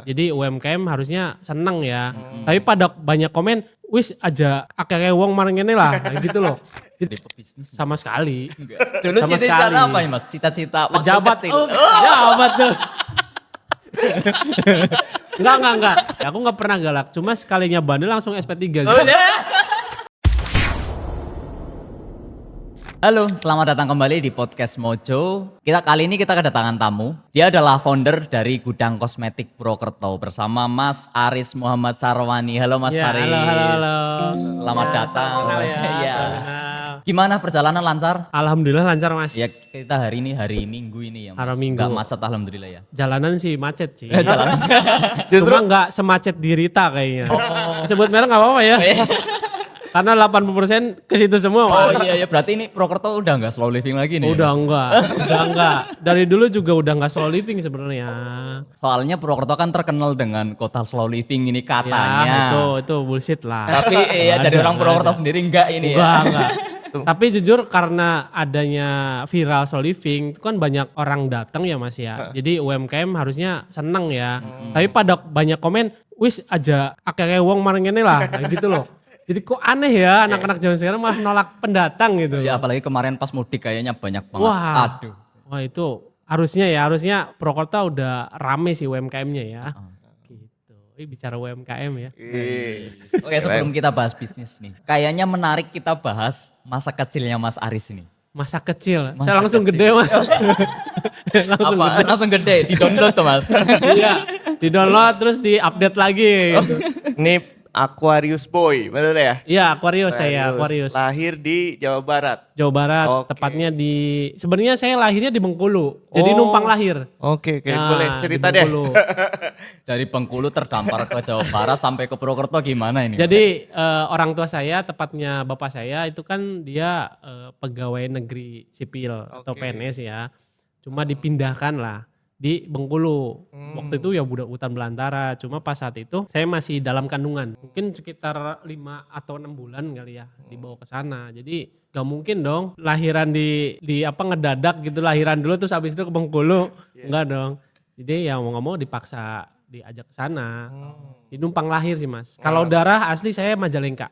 Jadi UMKM harusnya seneng ya. Tapi pada banyak komen, wis aja akeh wong marang ngene lah, kayak gitu loh. Jadi pebisnis. Sama sekali. Dulu Sama cita-cita sekali. apa ya Mas? Cita-cita waktu Pejabat. kecil. Oh, pejabat tuh. Enggak. Aku enggak pernah galak. Cuma sekalinya bandel langsung SP3 sih. Halo, selamat datang kembali di podcast Mojo. Kali ini kita kedatangan tamu. Dia adalah founder dari Gudang Kosmetik Purwokerto bersama Mas Aris Muhammad Sarwani. Halo Mas Ya, Aris. halo. Selamat Ya, datang. salam kenal ya. Iya. Salam kenal. Gimana perjalanan lancar? Alhamdulillah lancar Mas. Ya kita hari ini hari Minggu ini ya Mas. Hari Minggu. Nggak macet alhamdulillah ya. Jalanan sih macet sih. Jalanan. Cuma enggak semacet di Rita kayaknya. Sebut merek enggak apa-apa ya. Karena 80% ke situ semua. Oh iya berarti ini Purwokerto udah nggak slow living lagi nih. Udah enggak. Dari dulu juga udah enggak slow living sebenarnya. Soalnya Purwokerto kan terkenal dengan kota slow living ini katanya. Ya, itu bullshit lah. Tapi ya dari orang Purwokerto sendiri enggak ini ya. Enggak. Tapi jujur karena adanya viral slow living itu kan banyak orang datang ya Mas ya. Jadi UMKM harusnya seneng ya. Tapi pada banyak komen, wis aja akeh wong marang ngene lah, kayak gitu loh. Jadi kok aneh ya anak-anak zaman sekarang malah nolak pendatang gitu. Ya apalagi kemarin pas mudik kayaknya banyak banget. Wah. Aduh. Wah itu harusnya Purwokerto udah rame sih UMKM-nya ya. Gitu. Bicara UMKM ya. Oke sebelum kita bahas bisnis nih. Kayaknya menarik kita bahas masa kecilnya Mas Aris ini. Masa kecil. Masa Saya langsung kecil. gede Mas. Langsung gede, di-download tuh Mas. Iya. Di-download terus di-update lagi gitu. Ini Aquarius Boy, bener ya? Iya, Aquarius saya, Aquarius. Lahir di Jawa Barat. Jawa Barat, Oke. tepatnya sebenarnya saya lahirnya di Bengkulu. Jadi numpang lahir. Oke, Nah, boleh cerita di deh. Bengkulu. Dari Bengkulu terdampar ke Jawa Barat sampai ke Purwokerto gimana ini? Jadi orang tua saya, tepatnya bapak saya itu kan dia pegawai negeri sipil atau Oke. PNS ya. Cuma dipindahkan lah di Bengkulu. Waktu itu ya budak hutan belantara. Cuma pas saat itu saya masih dalam kandungan. Mungkin sekitar 5 atau 6 bulan kali ya dibawa ke sana. Jadi gak mungkin dong lahiran di apa ngedadak gitu, lahiran dulu terus habis itu ke Bengkulu. Enggak dong. Jadi ya mau gak mau dipaksa diajak ke sana. Di numpang lahir sih Mas. Kalau darah asli saya Majalengka.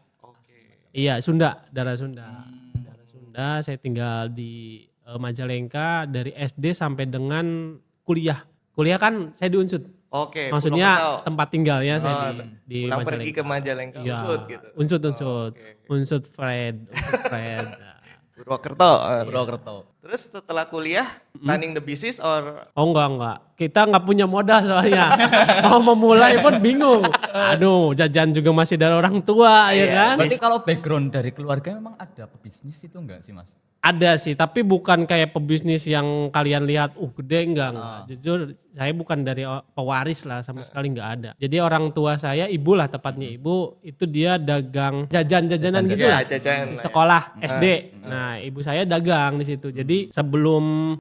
Iya, Sunda, darah Sunda. Darah Sunda, saya tinggal di Majalengka dari SD sampai dengan kuliah. Kuliah kan saya di Unsud. Oke, Maksudnya Purwokerto. tempat tinggalnya saya di pulang Majalengka. pergi ke Majalengka, Iya, Unsud gitu. Unsud. Oke. Unsud Fred. Nah. Purwokerto. Purwokerto. Terus setelah kuliah, running the business or Oh enggak. Kita nggak punya modal soalnya. Mau memulai pun bingung. Aduh, jajan juga masih dari orang tua ya kan. Berarti kalau background dari keluarga memang ada pebisnis itu enggak sih Mas? Ada sih, tapi bukan kayak pebisnis yang kalian lihat, gede enggak. Jujur, saya bukan dari pewaris lah, sama sekali enggak ada. Jadi orang tua saya, ibu lah tepatnya ibu, itu dia dagang jajan-jajanan gitu ya, lah. jajan Di lah ya. sekolah SD. Nah, ibu saya dagang di situ. Jadi sebelum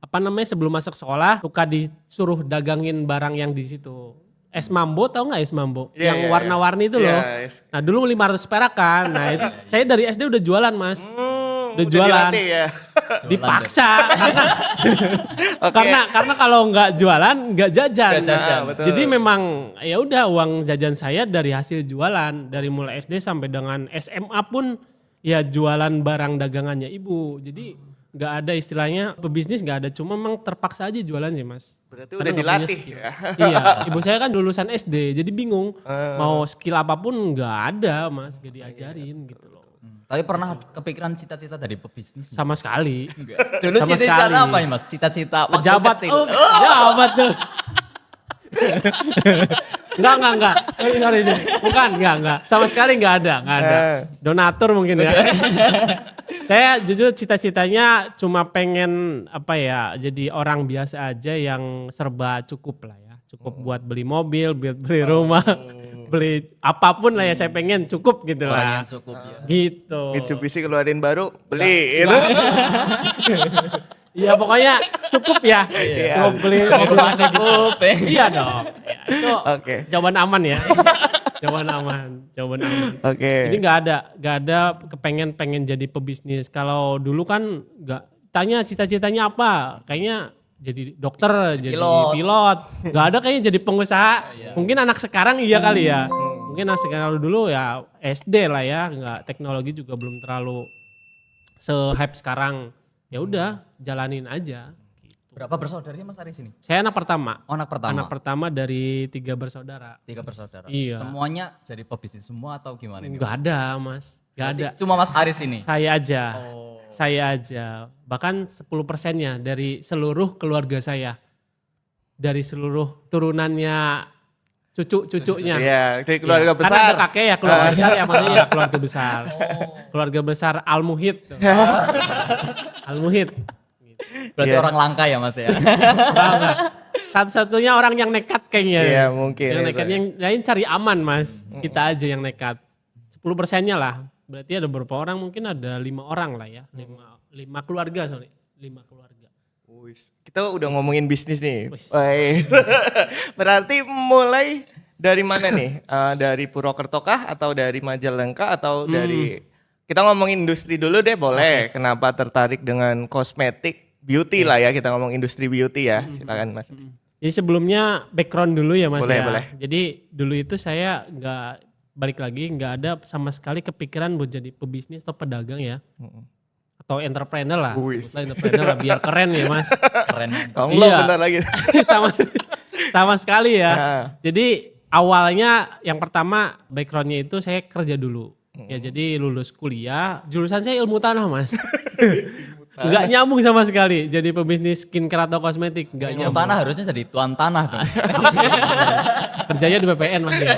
masuk sekolah, suka disuruh dagangin barang yang di situ. Es mambo, tahu nggak es mambo? Iya, yang iya, warna-warni itu iya. loh. Iya, es. Nah dulu 500 perak kan. Nah itu saya dari SD udah jualan Mas. Udah jualan. dilatih ya. Dipaksa karena kalau nggak jualan nggak jajan. Nggak jajan. Nah, betul. Jadi memang ya udah uang jajan saya dari hasil jualan, dari mulai SD sampai dengan SMA pun ya jualan barang dagangannya ibu. Jadi nggak ada istilahnya pebisnis, nggak ada, cuma memang terpaksa aja jualan sih Mas. Berarti Karena udah nggak punya dilatih skill. ya. Iya, ibu saya kan lulusan SD, jadi bingung mau skill apapun nggak ada Mas, gak diajarin gitu loh. Tapi pernah kepikiran cita-cita dari pebisnis? Sama sekali. Dulu Sama cita-cita sekali. apa ya Mas? Cita-cita waktu Pejabat. kecil. Oh, pejabat tuh. Enggak. Sorry. Bukan, enggak. Sama sekali enggak ada. Donatur mungkin ya. Saya jujur cita-citanya cuma pengen jadi orang biasa aja yang serba cukup lah ya. Cukup buat beli mobil, beli rumah, beli apapun lah ya, saya pengen cukup gitu Orang lah. yang cukup ya. Gitu. Mitsubishi keluarin baru, beli itu. Iya pokoknya cukup ya. Cukup beli mobil cukup. Iya dong. Ya, itu Oke. jawaban aman ya. Jawaban aman. Oke. Jadi nggak ada pengen jadi pebisnis. Kalau dulu kan nggak tanya cita-citanya apa. Kayaknya jadi dokter, jadi Pilot. pilot. Gak ada kayaknya jadi pengusaha. Mungkin anak sekarang iya kali ya. Mungkin anak sekarang dulu ya SD lah ya, nggak teknologi juga belum terlalu se-hype sekarang. Ya udah, jalanin aja. Berapa bersaudaranya Mas Aris ini? Saya anak pertama. Oh, anak pertama. Anak pertama dari 3 bersaudara. 3 bersaudara. Iya. Semuanya jadi pebisnis semua atau gimana ini? Enggak ada, Mas. Enggak ada. Cuma Mas Aris ini. Saya aja. Oh. Saya aja. Bahkan 10%-nya dari seluruh keluarga saya. Dari seluruh turunannya cucu-cucunya. Iya, dari keluarga Iya, besar. Karena ada kakek ya keluarga besar ya maksudnya ya keluarga besar. Keluarga besar Al-Muhid. Al-Muhid. Berarti Iya. orang langka ya Mas ya. Enggak. Satu-satunya orang yang nekat kayaknya. Iya, mungkin Yang itu. nekat, yang lain cari aman Mas. Kita aja yang nekat. 10%-nya lah. Berarti ada beberapa orang, mungkin ada 5 orang lah ya. 5 keluarga sorry. 5 keluarga. Wis, kita udah ngomongin bisnis nih. Wis. Woi. Berarti mulai dari mana nih? Dari Purwokerto kah atau dari Majalengka atau dari kita ngomongin industri dulu deh boleh. Kenapa tertarik dengan kosmetik beauty lah ya, kita ngomong industri beauty ya. Silakan Mas. Jadi sebelumnya background dulu ya Mas Boleh, ya. boleh. Jadi dulu itu saya balik lagi nggak ada sama sekali kepikiran buat jadi pebisnis atau pedagang ya. Atau entrepreneur lah. Wis. Sebutlah entrepreneur lah biar keren ya Mas. Keren. Kamu lo Iya. bentar lagi. sama sekali ya. Nah. Jadi awalnya yang pertama backgroundnya itu saya kerja dulu. Ya jadi lulus kuliah, jurusan saya ilmu tanah Mas. Nggak nyambung sama sekali jadi pebisnis skincare atau kosmetik. Nggak Ilmu nyambung. tanah harusnya jadi tuan tanah dong. Kerjanya di BPN Mas ya.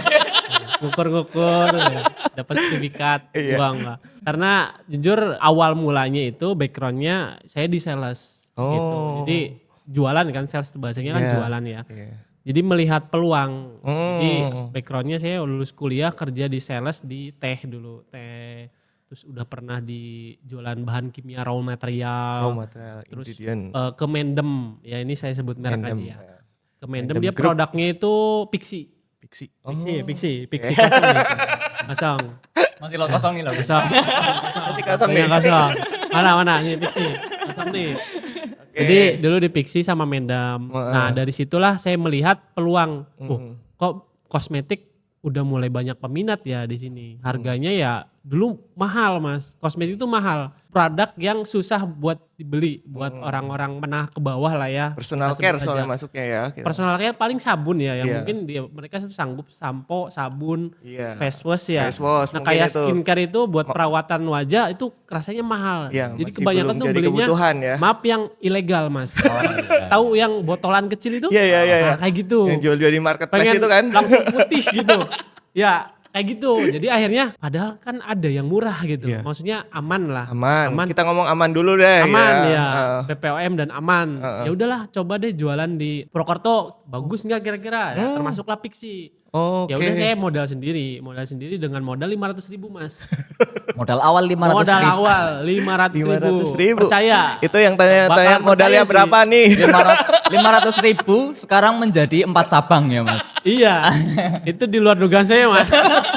Ngukur-ngukur, ya. Dapat sertifikat, Iya. uang lah. Karena jujur awal mulanya itu backgroundnya saya di sales gitu. Oh. Jadi jualan kan, sales bahasanya kan Iya. jualan ya. Iya. Jadi melihat peluang. Jadi Hmm. backgroundnya saya lulus kuliah kerja di sales di teh dulu, teh. Terus udah pernah di jualan bahan kimia raw material. Raw material, Terus ingredient. ke Mendem, ya ini saya sebut merek Mendem, aja ya. ya. Ke Mendem Mendem dia Group. produknya itu Pixi. Pixi. Pixi kosong nih. Kosong. Masih lo kosong nih lo. Kosong. Masih kosong nih. Kosong. Mana nih Pixi. Kosong nih. Jadi dulu di Pixi sama Mendem. Nah dari situlah saya melihat peluang. Kok kosmetik udah mulai banyak peminat ya di sini. Harganya ya dulu mahal Mas. Kosmetik itu mahal. Produk yang susah buat dibeli. Buat orang-orang menengah ke bawah lah ya. Personal Kita care sebut soalnya aja. masuknya ya. kita. Personal care paling sabun ya. Yang Iya. mungkin mereka sanggup sampo, sabun, Iya. face wash ya. Face wash, Nah mungkin kayak itu. skincare itu buat perawatan wajah itu rasanya mahal. Iya, Jadi masih kebanyakan belum tuh jadi belinya kebutuhan ya. maaf yang ilegal Mas. Oh, iya. Tahu yang botolan kecil itu? Iya, iya, iya, Nah, iya. kayak gitu. Yang jual-jual di marketplace Pengen itu kan. langsung putih gitu. Ya kayak gitu. Jadi akhirnya padahal kan ada yang murah gitu. Iya. Maksudnya aman lah. Aman. Kita ngomong aman dulu deh. Aman ya, Heeh. BPOM dan aman. Ya udahlah coba deh jualan di Purwokerto. Bagus nggak kira-kira? Ya, termasuklah Pixi. Oke. Ya udah saya modal sendiri dengan modal 500.000 Mas. Modal awal 500 Modal ribu. awal 500.000. 500.000. Percaya. Itu yang tanya-tanya Bakalan modalnya percaya sih. berapa nih? 500 ribu sekarang menjadi 4 cabang ya Mas. Iya, itu di luar dugaan saya Mas.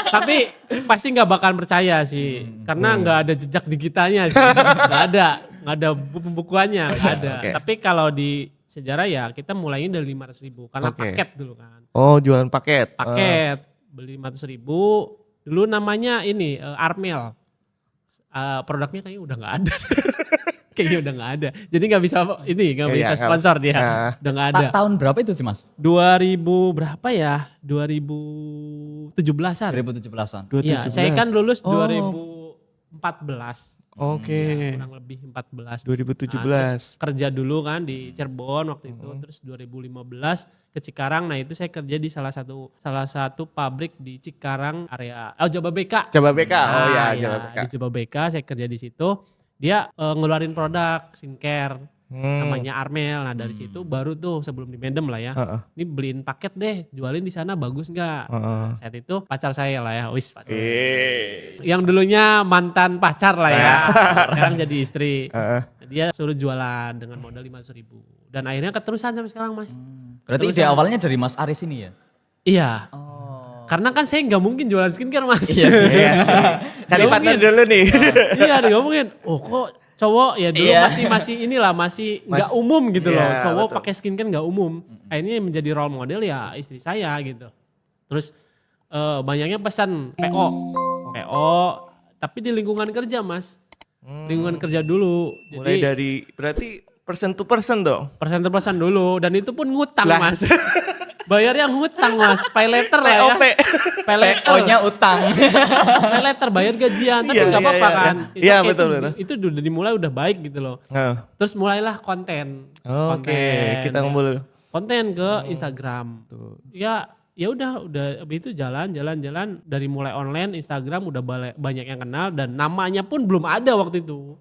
Tapi pasti nggak bakalan percaya sih, karena nggak ada jejak digitalnya sih, nggak ada pembukuannya, nggak ada. Oke. Tapi kalau di sejarah ya kita mulainya dari 500.000 karena Oke. paket dulu kan, Oh, jualan paket. paket beli 500.000 dulu namanya ini Armel. Produknya kayaknya udah nggak ada. Kayaknya udah nggak ada. Jadi nggak bisa Iya, bisa kalau- sponsor dia. Nah. Udah nggak ada. Tahun berapa itu sih Mas? 2000 berapa ya? 2017-an. 2017-an. Iya, saya kan lulus Oh. 2014. Oke. Kurang lebih 14. 2017. Nah, terus kerja dulu kan di Cirebon waktu itu, terus 2015 ke Cikarang. Nah, itu saya kerja di salah satu pabrik di Cikarang area Jababeka. Coba BK. Oh ya, Iya, coba BK. di Jababeka saya kerja di situ. Dia ngeluarin produk skincare namanya Armel. Nah, dari situ baru tuh sebelum di Mendem lah ya. Heeh. Ini beliin paket deh, jualin di sana bagus nggak? Heeh. Nah, saat itu pacar saya lah ya, wis. Yang Yang dulunya mantan pacar lah ya, sekarang jadi istri. Heeh. Dia suruh jualan dengan modal 500.000. Dan akhirnya keterusan sampai sekarang Mas. Berarti ide awalnya dari Mas Aris ini ya? Iya, Oh. karena kan saya nggak mungkin jualan skincare Mas. Iya sih. Cari Nggak partner mungkin. dulu nih. Iya, nggak mungkin. Oh kok cowok ya dulu Iya. masih inilah masih nggak umum gitu loh. Iya, Cowok betul. pakai skincare nggak umum. Akhirnya yang menjadi role model ya istri saya gitu. Terus banyaknya pesan PO, tapi di lingkungan kerja Mas. Lingkungan kerja dulu. Mulai Jadi dari berarti person to person dong. persen dulu dan itu pun ngutang Lah. Mas. Bayarnya ngutang Mas, pay letter lah ya. POP. Pay letter. PO-nya utang. Pay letter bayar gajian, tapi Iya, nggak iya, apa-apa iya. kan. Iya, Itu- betul, betul. Itu udah dimulai udah baik gitu loh. Nah, Terus mulailah konten. Oke, kita ngumpul. Konten ke Instagram. Ya udah habis itu jalan dari mulai online Instagram udah banyak yang kenal dan namanya pun belum ada waktu itu.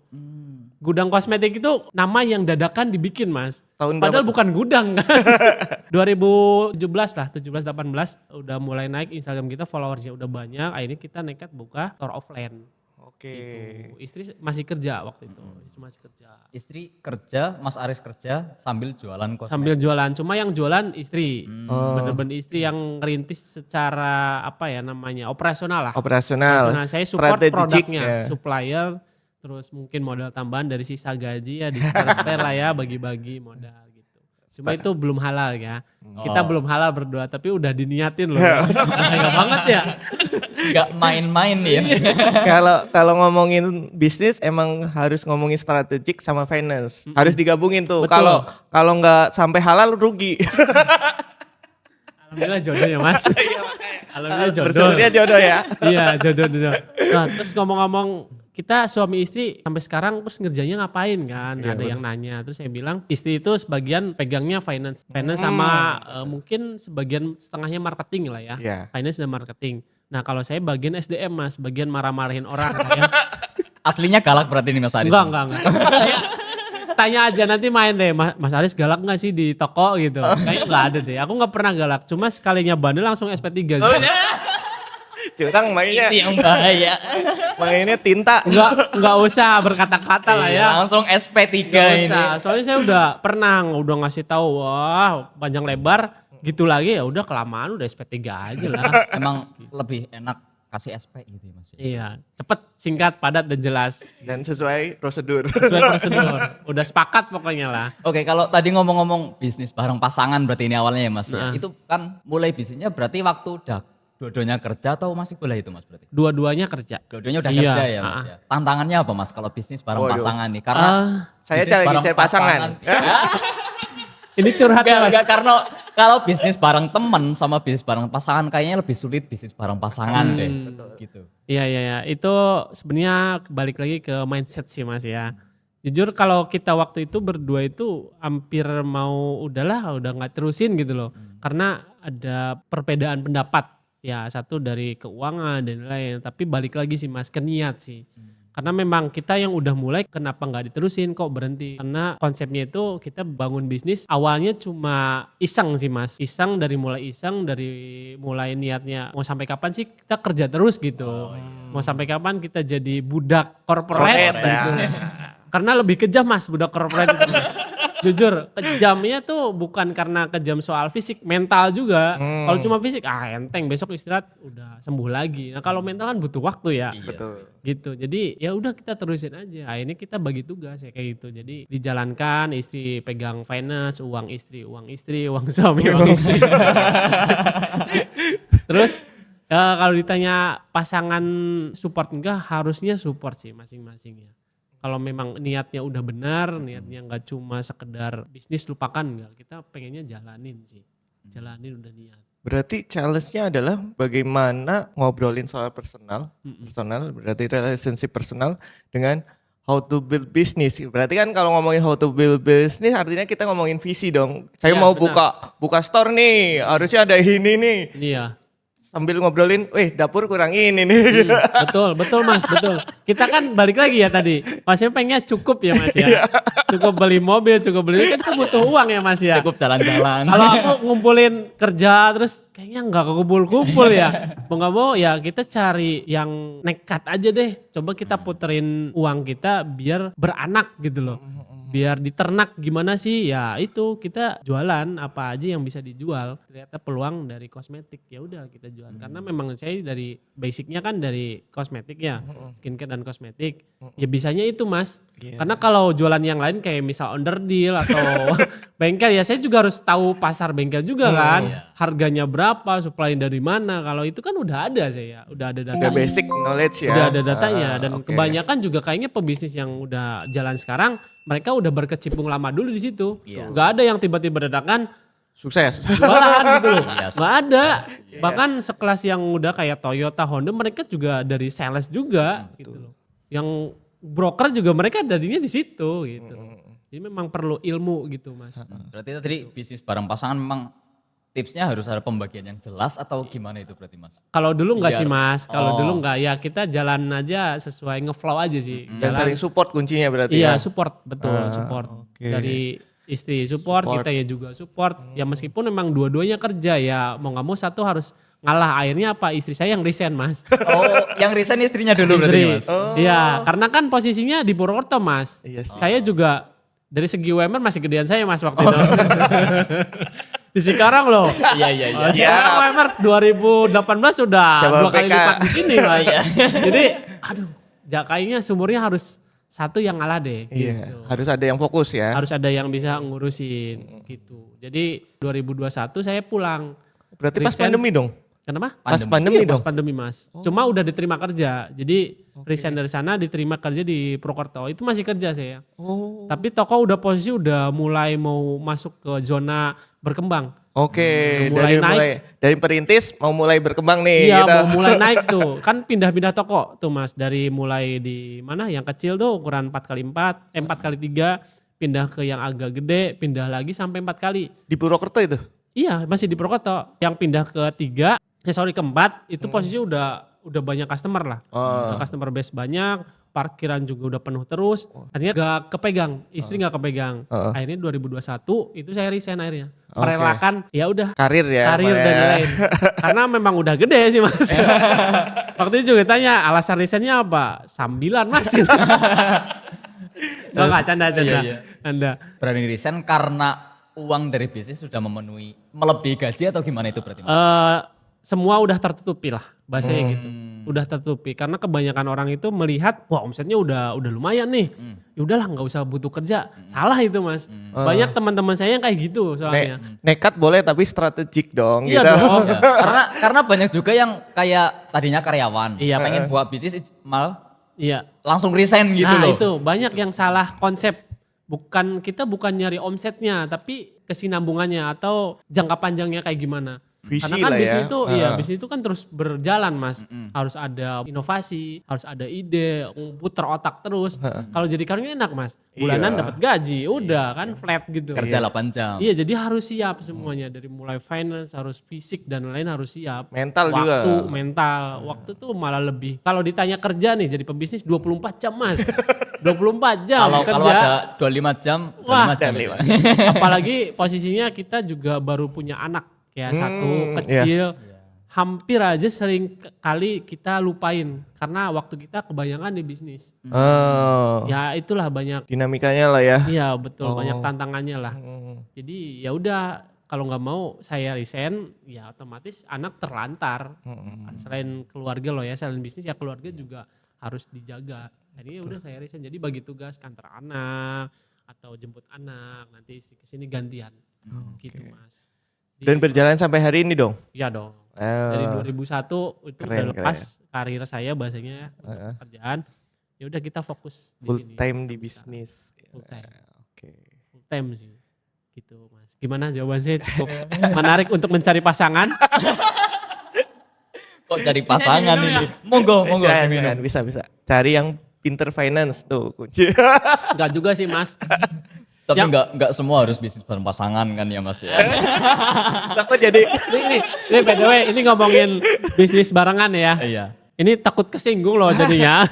Gudang kosmetik itu nama yang dadakan dibikin Mas. Tahun Padahal berapa bukan gudang kan. 2017 lah, 17-18 udah mulai naik Instagram kita followersnya udah banyak. Akhirnya kita nekat buka store offline. Oke. Gitu. Istri masih kerja waktu itu. Istri masih kerja. Istri kerja, Mas Aris kerja sambil jualan kosmetik. Sambil jualan, cuma yang jualan istri. Oh. Bener-bener istri yang ngerintis secara apa ya namanya operasional lah. Operasional. Saya support strategic, produknya, ya. supplier, terus mungkin modal tambahan dari sisa gaji ya di spare lah ya bagi-bagi modal gitu. Cuma itu belum halal ya. Kita belum halal berdua tapi udah diniatin loh. Kaya banget ya. Nggak main-main ya. Kalau ngomongin bisnis emang harus ngomongin strategik sama finance. Harus digabungin tuh. Betul. Kalau nggak sampai halal rugi. Alhamdulillah jodoh ya Mas. Alhamdulillah jodoh. Bersyukurnya jodoh ya. Iya jodoh. Nah terus ngomong-ngomong kita suami istri sampai sekarang terus ngerjanya ngapain kan? Iya, Ada yang nanya. Terus saya bilang istri itu sebagian pegangnya finance sama mungkin sebagian setengahnya marketing lah ya. Iya. Finance dan marketing. Nah kalau saya bagian SDM Mas, bagian marah-marahin orang. Ya. Aslinya galak berarti nih Mas Aris. Enggak. Saya tanya aja nanti main deh, Mas Aris galak gak sih di toko gitu? Kayaknya gak ada deh, aku gak pernah galak. Cuma sekalinya bandel langsung SP3 gitu. Curang mainnya. Itu yang bahaya. Mainnya tinta. Enggak usah berkata-kata lah ya. Langsung SP3 Nggak ini. usah. Soalnya saya udah ngasih tahu, wah panjang lebar gitu lagi ya udah kelamaan udah SP3 aja lah. Emang lebih enak kasih SP gitu ya Mas. Iya, cepet, singkat, padat dan jelas. Dan sesuai prosedur. Sesuai prosedur. Udah sepakat pokoknya lah. Oke, kalau tadi ngomong-ngomong bisnis bareng pasangan berarti ini awalnya ya Mas. ya. Nah. Itu kan mulai bisnisnya berarti waktu udah dua-duanya kerja atau masih kuliah itu Mas berarti? Dua-duanya kerja. Dua-duanya udah Iya, kerja ya Mas ya. Tantangannya apa Mas kalau bisnis bareng Waduh. pasangan nih? Karena Saya bisnis lagi bareng cari pasangan. Ini curhat ya Mas. Enggak, karena kalau bisnis bareng temen sama bisnis bareng pasangan kayaknya lebih sulit bisnis bareng pasangan deh. Gitu. Iya. Itu sebenarnya balik lagi ke mindset sih Mas ya. Jujur kalau kita waktu itu berdua itu hampir mau udah nggak terusin gitu loh. Karena ada perbedaan pendapat. Ya satu dari keuangan dan lain. Tapi balik lagi sih Mas ke niat sih. Karena memang kita yang udah mulai kenapa nggak diterusin kok berhenti. Karena konsepnya itu kita bangun bisnis awalnya cuma iseng sih Mas. Dari mulai niatnya mau sampai kapan sih kita kerja terus gitu. Mau sampai kapan kita jadi budak corporate Corporate, ya. gitu. Karena lebih kejam Mas budak corporate itu Mas. Jujur kejamnya tuh bukan karena kejam soal fisik, mental juga. Kalau cuma fisik enteng besok istirahat udah sembuh lagi. Nah kalau mental kan butuh waktu ya. Betul. Gitu. Jadi ya udah kita terusin aja. Akhirnya kita bagi tugas ya kayak gitu. Jadi dijalankan, istri pegang finance, uang istri, uang suami, uang istri. Terus kalau ditanya pasangan support enggak, harusnya support sih masing-masing ya. Kalau memang niatnya udah benar, niatnya nggak cuma sekedar bisnis lupakan enggak. Kita pengennya jalanin sih. Jalanin udah niat. Berarti challenge-nya adalah bagaimana ngobrolin soal personal berarti relationship personal dengan how to build business. Berarti kan kalau ngomongin how to build business artinya kita ngomongin visi dong. Saya Iya, mau benar. buka store nih, harusnya ada ini nih. Iya. Sambil ngobrolin, dapur kurang ini nih. Betul Mas, betul. Kita kan balik lagi ya tadi. Masnya pengennya cukup ya Mas ya. Cukup beli mobil, cukup beli kan itu butuh uang ya Mas ya. Cukup jalan-jalan. Kalau aku ngumpulin kerja terus kayaknya nggak kumpul-kumpul ya. Mau nggak mau ya kita cari yang nekat aja deh. Coba kita puterin uang kita biar beranak gitu loh. Biar diternak gimana sih? Ya itu kita jualan apa aja yang bisa dijual. Ternyata peluang dari kosmetik ya udah kita jual. Karena memang saya dari basicnya kan dari kosmetik ya, skincare dan kosmetik. Ya bisanya itu Mas. Karena kalau jualan yang lain kayak misal underdeal atau bengkel ya saya juga harus tahu pasar bengkel juga kan. Harganya berapa, supply dari mana. Kalau itu kan udah ada saya, udah ada Udah datanya. basic knowledge ya. Udah ada datanya dan Oke. kebanyakan juga kayaknya pebisnis yang udah jalan sekarang mereka udah berkecimpung lama dulu di situ. Iya. Gak ada yang tiba-tiba dadakan Sukses. jualan gitu loh. Yes. Gak ada. Bahkan sekelas yang udah kayak Toyota, Honda mereka juga dari sales juga gitu loh. Yang broker juga mereka dadinya di situ gitu. Jadi memang perlu ilmu gitu Mas. Berarti tadi bisnis bareng pasangan memang tipsnya harus ada pembagian yang jelas atau gimana itu berarti Mas? Kalau dulu enggak Biar- sih Mas, kalau Oh. dulu enggak ya kita jalan aja sesuai ngeflow aja sih. Dan saling support kuncinya berarti Iya ya. support betul support oke. dari istri support, kita ya juga support ya meskipun memang dua-duanya kerja ya mau nggak mau satu harus ngalah akhirnya apa istri saya yang resign Mas. Oh, yang resign istrinya dulu berarti Istri, Mas? iya karena kan posisinya di Purwokerto Mas. Iya sih. Saya juga dari segi UMR masih gedean saya Mas waktu itu. Di sekarang loh. Iya, iya, iya. Sekarang UMR 2018 sudah Coba 2 kali PK. lipat di sini Mas. Jadi aduh kayaknya sumurnya harus satu yang ngalah deh. Iya, gitu. harus ada yang fokus ya. Harus ada yang bisa ngurusin gitu. Jadi 2021 saya pulang. Berarti pas resign. pandemi dong. Kenapa? Pas pandemi Iya, dong. pas pandemi Mas. Cuma udah diterima kerja. Jadi resign dari sana diterima kerja di Purwokerto. Itu masih kerja saya. Oh. Tapi toko udah posisi udah mulai mau masuk ke zona berkembang. Oke, Mulai dari perintis mau mulai berkembang nih Iya gitu. mau mulai naik tuh. Kan pindah-pindah toko tuh Mas. Dari mulai di mana yang kecil tuh ukuran 4x4, 4x3. Pindah ke yang agak gede, pindah lagi sampai 4 kali. Di Purwokerto itu. Iya masih di Purwokerto. Yang pindah ke 3, keempat itu posisi udah banyak customer lah. Oh. Udah customer base banyak, parkiran juga udah penuh terus. Akhirnya gak kepegang, istri gak kepegang. Akhirnya 2021 itu saya resign akhirnya. Merelakan ya udah Karir ya. karir Pak, dan ya. lain-lain. Karena memang udah gede sih Mas. Waktu itu juga tanya alasan resignnya apa? Sambilan Mas. Enggak canda. Anda. Berani resign karena uang dari bisnis sudah memenuhi, melebihi gaji atau gimana itu berarti Mas? Semua udah tertutupi lah bahasanya gitu. Udah tertutupi karena kebanyakan orang itu melihat wah omsetnya udah lumayan nih. Ya udahlah nggak usah butuh kerja. Salah itu Mas. Banyak teman-teman saya yang kayak gitu soalnya. Nekat boleh tapi strategik dong Iya gitu. dong. Ya, karena banyak juga yang kayak tadinya karyawan, Iya. pengen buat bisnis mal Iya. langsung resign gitu Nah loh. itu banyak yang salah konsep. Kita bukan nyari omsetnya tapi kesinambungannya atau jangka panjangnya kayak gimana. Visi Karena kan lah ya. bisnis itu bisnis itu kan terus berjalan Mas. Harus ada inovasi, harus ada ide, puter otak terus. Kalau jadi karyawan enak Mas. Bulanan Iya. dapat gaji, udah kan flat gitu. Kerja 8 jam. Iya jadi harus siap semuanya dari mulai finance harus fisik dan lain harus siap. Mental juga. Waktu mental, waktu tuh malah lebih. Kalau ditanya kerja nih jadi pebisnis 24 jam Mas. 24 jam Kalau kerja. ada 25 jam, 25 Wah, jam. dan itu. Apalagi posisinya kita juga baru punya anak ya satu kecil. Hampir aja sering kali kita lupain karena waktu kita kebanyakan di bisnis. Oh. Ya itulah banyak. Dinamikanya lah ya. Iya betul banyak tantangannya lah. Jadi ya udah kalau nggak mau saya resign ya otomatis anak terlantar. Selain keluarga loh ya, selain bisnis ya keluarga juga harus dijaga. Jadi ya udah saya resign. Jadi bagi tugas kantor anak atau jemput anak, nanti istri kesini gantian. Gitu Mas. Dan berjalan sampai hari ini dong. Iya dong. Oh. Dari 2001 itu Keren, udah lepas karir saya bahasanya untuk pekerjaan. Ya udah kita fokus di Full sini. time di Bisa. bisnis. Full time. Oke. Full time sih. Gitu Mas. Gimana jawaban saya cukup menarik untuk mencari pasangan? Kok jadi pasangan diminum ini? Monggo, monggo. Jangan, diminum. jangan, bisa. Cari yang pinter finance tuh kunci. Enggak juga sih Mas. Tapi Yang- enggak semua harus bisnis bareng pasangan kan ya Mas ya. Takut jadi Ini by the way, ini ngomongin bisnis barengan ya. Iya. Ini takut kesinggung loh jadinya.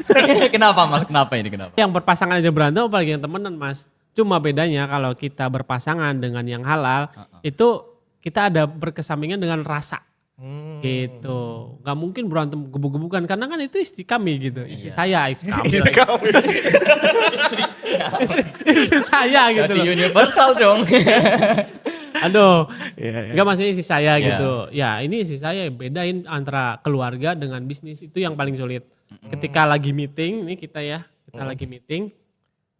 Kenapa Mas? Kenapa ini kenapa? Yang berpasangan aja berantem apalagi yang temenan Mas. Cuma bedanya kalau kita berpasangan dengan yang halal itu kita ada berkesampingan dengan rasa. Gitu. Gak mungkin berantem gebuk-gebukan karena kan itu istri kami gitu. Istri saya, istri kami. Istri kamu. Istri saya gitu Jadi loh. universal dong. Aduh. Iya, Enggak maksudnya istri saya Iya. gitu. Ya ini istri saya bedain antara keluarga dengan bisnis itu yang paling sulit. Ketika lagi meeting, nih kita lagi meeting.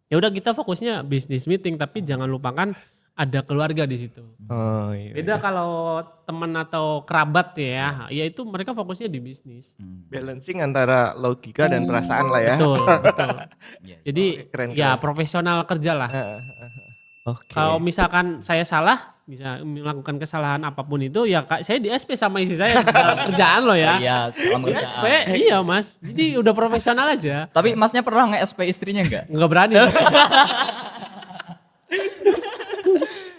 Ya udah kita fokusnya bisnis meeting tapi jangan lupakan ada keluarga di situ. Oh iya. Beda kalau teman atau kerabat ya itu mereka fokusnya di bisnis. Balancing antara logika dan perasaan lah ya. Betul, betul. Iya. Jadi Keren, ya keren. profesional kerja lah. Oke. Kalau misalkan saya salah, bisa melakukan kesalahan apapun itu ya saya di SP sama istri saya dalam kerjaan loh ya. Iya, salam Di SP, kerjaan. iya mas. Jadi udah profesional aja. Tapi masnya pernah nge-SP istrinya enggak? Nggak berani.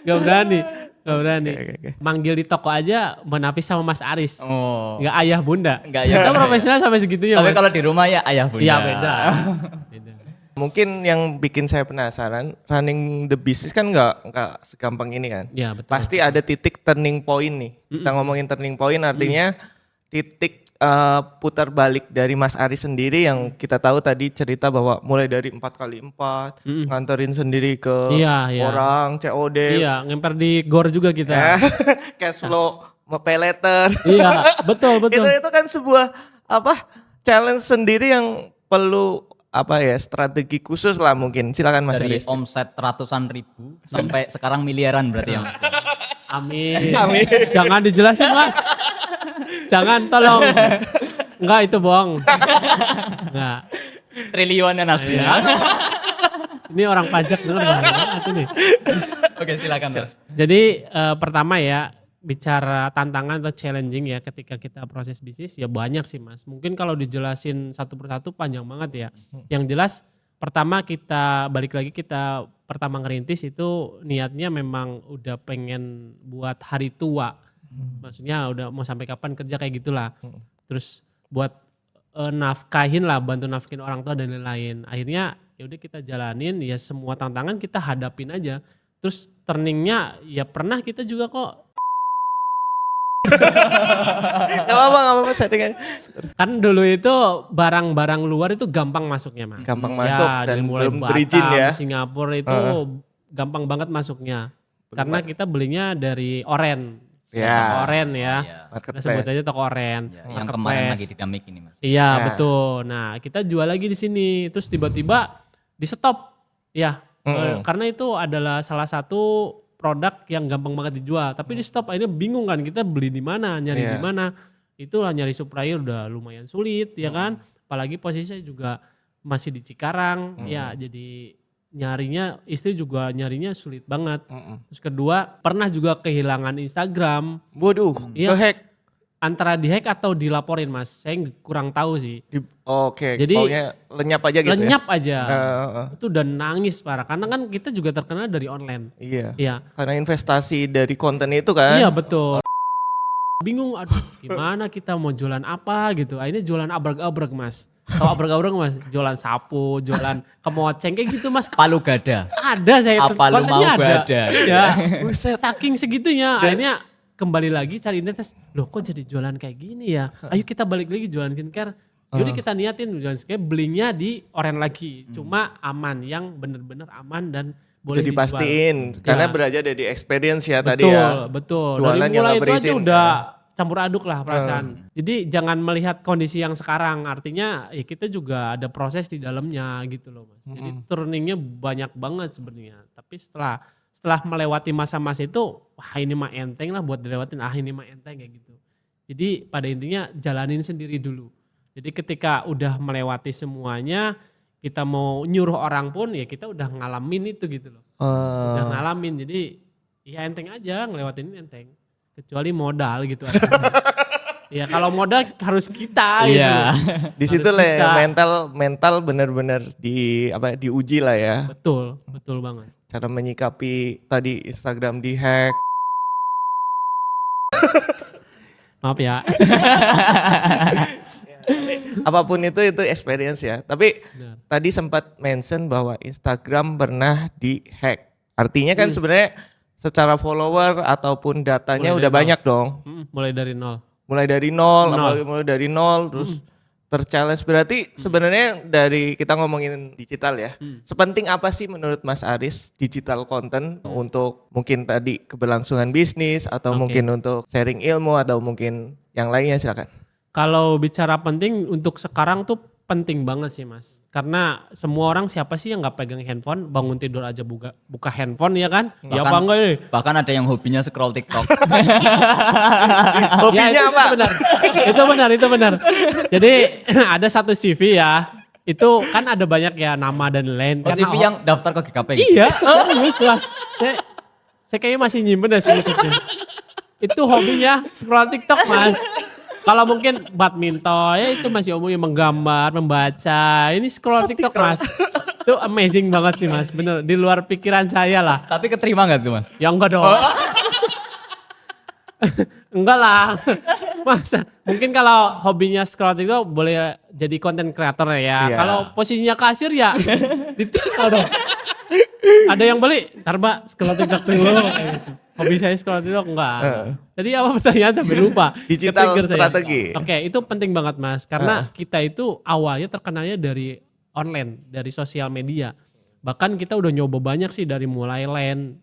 Nggak berani. Nggak berani. Oke. Manggil di toko aja Menafis sama Mas Aris. Oh. Nggak ayah bunda. Nggak ayah Kita bunda. profesional sampai segitunya Tapi mas. kalau di rumah ya ayah bunda. Iya beda. Beda. Mungkin yang bikin saya penasaran, running the business kan nggak segampang ini kan. Iya betul. Pasti ada titik turning point nih. Kita ngomongin turning point artinya titik putar balik dari Mas Aris sendiri yang kita tahu tadi cerita bahwa mulai dari 4x4 nganterin sendiri ke Iya, iya. orang COD, Iya, ngemper di gor juga kita. cash flow, pay letter. Iya, betul betul. itu kan sebuah challenge sendiri yang perlu strategi khusus lah mungkin. Silakan Mas Dari Aris. omset ratusan ribu sampai sekarang miliaran berarti ya mas. Amin. Amin. Jangan dijelasin mas. Jangan tolong. Enggak itu bohong. Enggak. Triliunan asli. Iya. Ini orang pajak denger banget nih. Oke silakan mas. Jadi pertama ya bicara tantangan atau challenging ya ketika kita proses bisnis ya banyak sih mas. Mungkin kalau dijelasin satu persatu panjang banget ya. Yang jelas pertama kita balik lagi kita pertama ngerintis itu niatnya memang udah pengen buat hari tua. Maksudnya udah mau sampai kapan kerja kayak gitulah. Terus buat nafkahin lah, bantu nafkahin orang tua dan lain-lain. Akhirnya ya udah kita jalanin ya semua tantangan kita hadapin aja. Terus turningnya ya pernah kita juga kok Gak apa-apa settingan. kan dulu itu barang-barang luar itu gampang masuknya mas. Gampang masuk dan dari mulai belum Batam, berizin ya. Singapura itu gampang banget masuknya. Karena kita belinya dari Oren. Ya. Toko Oren ya. Iya. Kita sebut aja toko Oren. Ya, yang kemarin lagi dinamik ini mas. Iya Ya. betul. Nah kita jual lagi di sini. Terus tiba-tiba di stop. Ya karena itu adalah salah satu produk yang gampang banget dijual. Tapi di stop akhirnya bingung kan kita beli di mana, nyari Iya. di mana. Itulah nyari supplier udah lumayan sulit ya kan. Apalagi posisinya juga masih di Cikarang. Ya jadi nyarinya istri juga nyarinya sulit banget. Terus kedua pernah juga kehilangan Instagram. Waduh, Iya. kehack. Antara dihack atau dilaporin mas. Saya kurang tahu sih. Oke, Jadi, pokoknya lenyap aja gitu Lenyap aja. ya. Itu udah nangis parah. Karena kan kita juga terkenal dari online. Iya. Iya. Karena investasi dari konten itu kan. Iya betul. Bingung aduh gimana kita mau jualan apa gitu. Akhirnya jualan abrag-abrag mas. Tahu abrag-abrag mas? Jualan sapu, jualan kemoceng kayak gitu mas. Palu gada. Ada saya Apa lu mau kontennya gada? Ya. Saking segitunya akhirnya kembali lagi cari internet. Loh kok jadi jualan kayak gini ya? Ayo kita balik lagi jualan skincare. Yaudah kita niatin jualan skincare belinya di Oren lagi. Cuma aman yang bener-bener aman dan boleh Udah dipastiin dijual. karena Ya. berada dari experience ya Betul, tadi ya. betul. Jualan Dari yang mulai nggak itu aja berizin, udah campur aduk lah perasaan. Jadi jangan melihat kondisi yang sekarang. Artinya ya kita juga ada proses di dalamnya gitu loh mas. Jadi turningnya banyak banget sebenarnya. Tapi setelah melewati masa-masa itu, wah ini mah enteng lah buat dilewatin. Ah ini mah enteng kayak gitu. Jadi pada intinya jalanin sendiri dulu. Jadi ketika udah melewati semuanya, kita mau nyuruh orang pun ya kita udah ngalamin itu gitu loh. Udah ngalamin jadi ya enteng aja ngelewatin ini enteng. Kecuali modal gitu aja. Ya kalau modal harus kita gitu. Iya. Di situ Harus lah ya, kita. mental benar-benar diuji lah ya. Betul banget. Cara menyikapi tadi Instagram dihack. Maaf ya. Apapun itu experience ya. Tapi Benar. tadi sempat mention bahwa Instagram pernah dihack. Artinya kan sebenarnya secara follower ataupun datanya Mulai udah dari banyak dong. Mulai dari nol. mulai dari nol, Nol. apalagi mulai dari nol terus terchallenge. Berarti sebenarnya dari kita ngomongin digital ya, sepenting apa sih menurut Mas Aris digital content untuk mungkin tadi keberlangsungan bisnis atau Oke. mungkin untuk sharing ilmu atau mungkin yang lainnya, silakan. Kalau bicara penting untuk sekarang tuh penting banget sih Mas. Karena semua orang siapa sih yang nggak pegang handphone, bangun tidur aja buka handphone ya kan? Ya apa enggak ini? Bahkan ada yang hobinya scroll TikTok. Hobinya Ya, apa? Itu benar. Jadi ada satu CV ya. Itu kan ada banyak ya nama dan lain. Oh, Karena CV yang daftar ke GKP gitu? Iya, jelas. Saya kayaknya masih nyimpen ya CV-nya. Itu hobinya scroll TikTok Mas. Kalau mungkin badminton ya itu masih umumnya menggambar, membaca. Ini scroll TikTok Mas. Itu amazing banget sih Mas, bener. Di luar pikiran saya lah. Tapi keterima gak tuh Mas? Ya enggak dong. Enggak lah. Masa mungkin kalau hobinya scroll TikTok boleh jadi content creator ya. Iya. Kalau posisinya kasir ya ditinggal dong. Ada yang beli, ntar Mbak scroll TikTok dulu. Kayak gitu. Hobi saya scroll TikTok enggak. Tadi apa pertanyaan sampai lupa. Digital Ke-trigger saya. strategi. Oke, itu penting banget Mas. Karena kita itu awalnya terkenalnya dari online, dari sosial media. Bahkan kita udah nyoba banyak sih dari mulai LAN,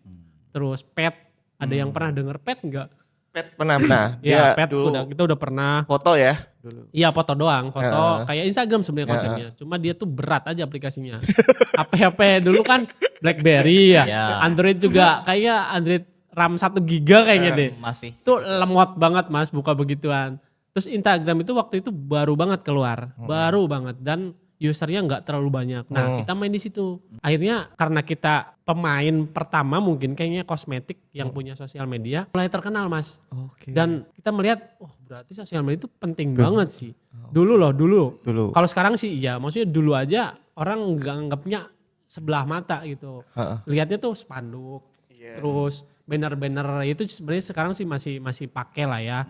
terus pet. Ada yang pernah denger pet enggak? Pet pernah. Iya, Dia pet dulu kita udah pernah. foto ya dulu. Iya foto doang, foto kayak Instagram sebenarnya konsepnya. Cuma dia tuh berat aja aplikasinya. HP dulu kan BlackBerry ya, Ya. Android juga kayak Android RAM 1 giga kayaknya deh. Masih. Itu lemot banget Mas buka begituan. Terus Instagram itu waktu itu baru banget keluar, baru banget dan usernya nggak terlalu banyak. Nah kita main di situ. Akhirnya karena kita pemain pertama mungkin kayaknya kosmetik yang punya sosial media mulai terkenal Mas. Oke. Dan kita melihat, oh berarti sosial media itu penting banget sih. Dulu. Dulu. Kalau sekarang sih iya, maksudnya dulu aja orang nggak anggapnya sebelah mata gitu. Lihatnya tuh spanduk, terus banner-banner itu sebenarnya sekarang sih masih pakai lah ya.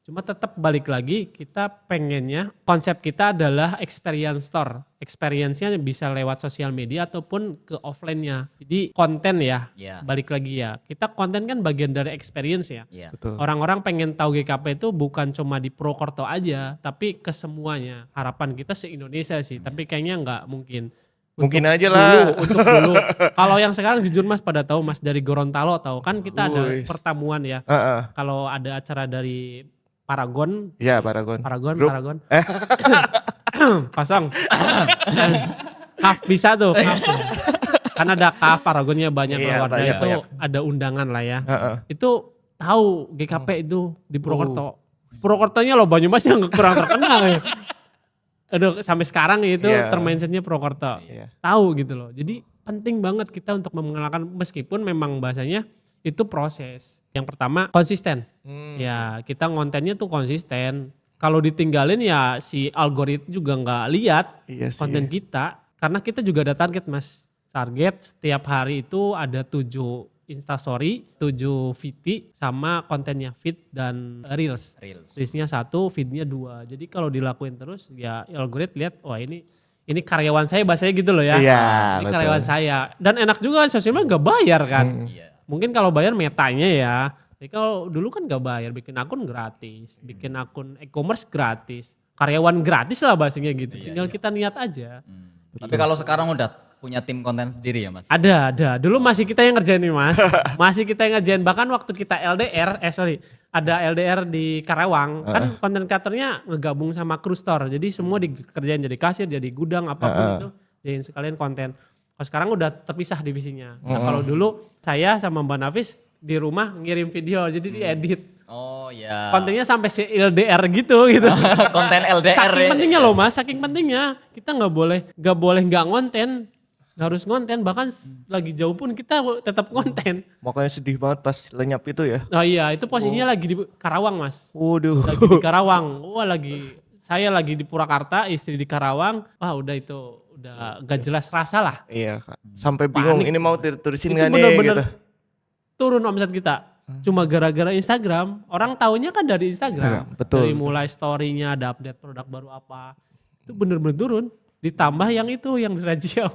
Cuma tetap balik lagi kita pengennya konsep kita adalah experience store. Experience-nya bisa lewat sosial media ataupun ke offline-nya. Jadi konten ya, Iya. balik lagi ya. Kita konten kan bagian dari experience ya. Iya. Betul. Orang-orang pengen tahu GKP itu bukan cuma di Purwokerto aja, tapi ke semuanya. Harapan kita se-Indonesia sih, tapi kayaknya nggak mungkin. Mungkin aja lah. Untuk dulu. Kalau yang sekarang jujur Mas pada tahu Mas dari Gorontalo tahu kan kita ada Wih. pertemuan ya. Heeh. Kalau ada acara dari Paragon, Iya, Paragon. Grup. Paragon. Pasang. Kaf bisa tuh. Kaf. Kan ada Kaf, Paragonnya banyak Iya, keluarga banyak, itu banyak. ada undangan lah ya. Heeh. Itu tahu GKP itu di Purwokerto. Purwokertonya loh Banyumas yang kurang terkenal ya. Aduh sampai sekarang itu Iya. termindsetnya Purwokerto. Iya. Tahu gitu loh. Jadi penting banget kita untuk mengenalkan meskipun memang bahasanya itu proses. Yang pertama konsisten. Ya kita kontennya tuh konsisten. Kalau ditinggalin ya si algoritma juga nggak lihat Iya sih. konten kita. Karena kita juga ada target Mas. Target setiap hari itu ada 7 Instastory, 7 VT sama kontennya feed dan Reels. Reelsnya 1, feednya 2. Jadi kalau dilakuin terus ya algoritma lihat wah ini karyawan saya bahasanya gitu loh ya. Iya, Ini betul. karyawan saya. Dan enak juga kan sosial media nggak bayar kan. Iya. Mungkin kalau bayar metanya ya. Tapi kalau dulu kan nggak bayar, bikin akun gratis, bikin akun e-commerce gratis. Karyawan gratis lah bahasanya gitu. Tinggal kita niat aja. Tapi kalau sekarang udah punya tim konten sendiri ya Mas? Ada. Dulu masih kita yang ngerjain nih Mas. Masih kita yang ngerjain. Bahkan waktu kita LDR, ada LDR di Karawang. Kan konten kreatornya ngegabung sama Crew Store. Jadi semua dikerjain jadi kasir, jadi gudang, apapun itu. Jadiin sekalian konten. Kalau sekarang udah terpisah divisinya. Nah kalau dulu saya sama Mbak Nafis di rumah ngirim video, jadi diedit. Oh ya. Kontennya sampai si LDR gitu. Konten LDR Saking ya. pentingnya loh Mas, saking pentingnya. Kita nggak boleh nggak ngonten. Harus konten, bahkan lagi jauh pun kita tetap konten. Makanya sedih banget pas lenyap itu ya. Oh iya, itu posisinya lagi di Karawang Mas. Waduh. Lagi di Karawang. Wah saya lagi di Purwakarta, istri di Karawang. Wah udah gak jelas rasa lah. Iya Kak. Sampai bingung Panik. ini mau terusin Itu gak nih bener-bener gitu. turun omset kita. Cuma gara-gara Instagram. Orang taunya kan dari Instagram. Betul, Dari mulai story-nya ada update produk baru apa. Itu bener-bener turun. Ditambah yang itu yang dirajia.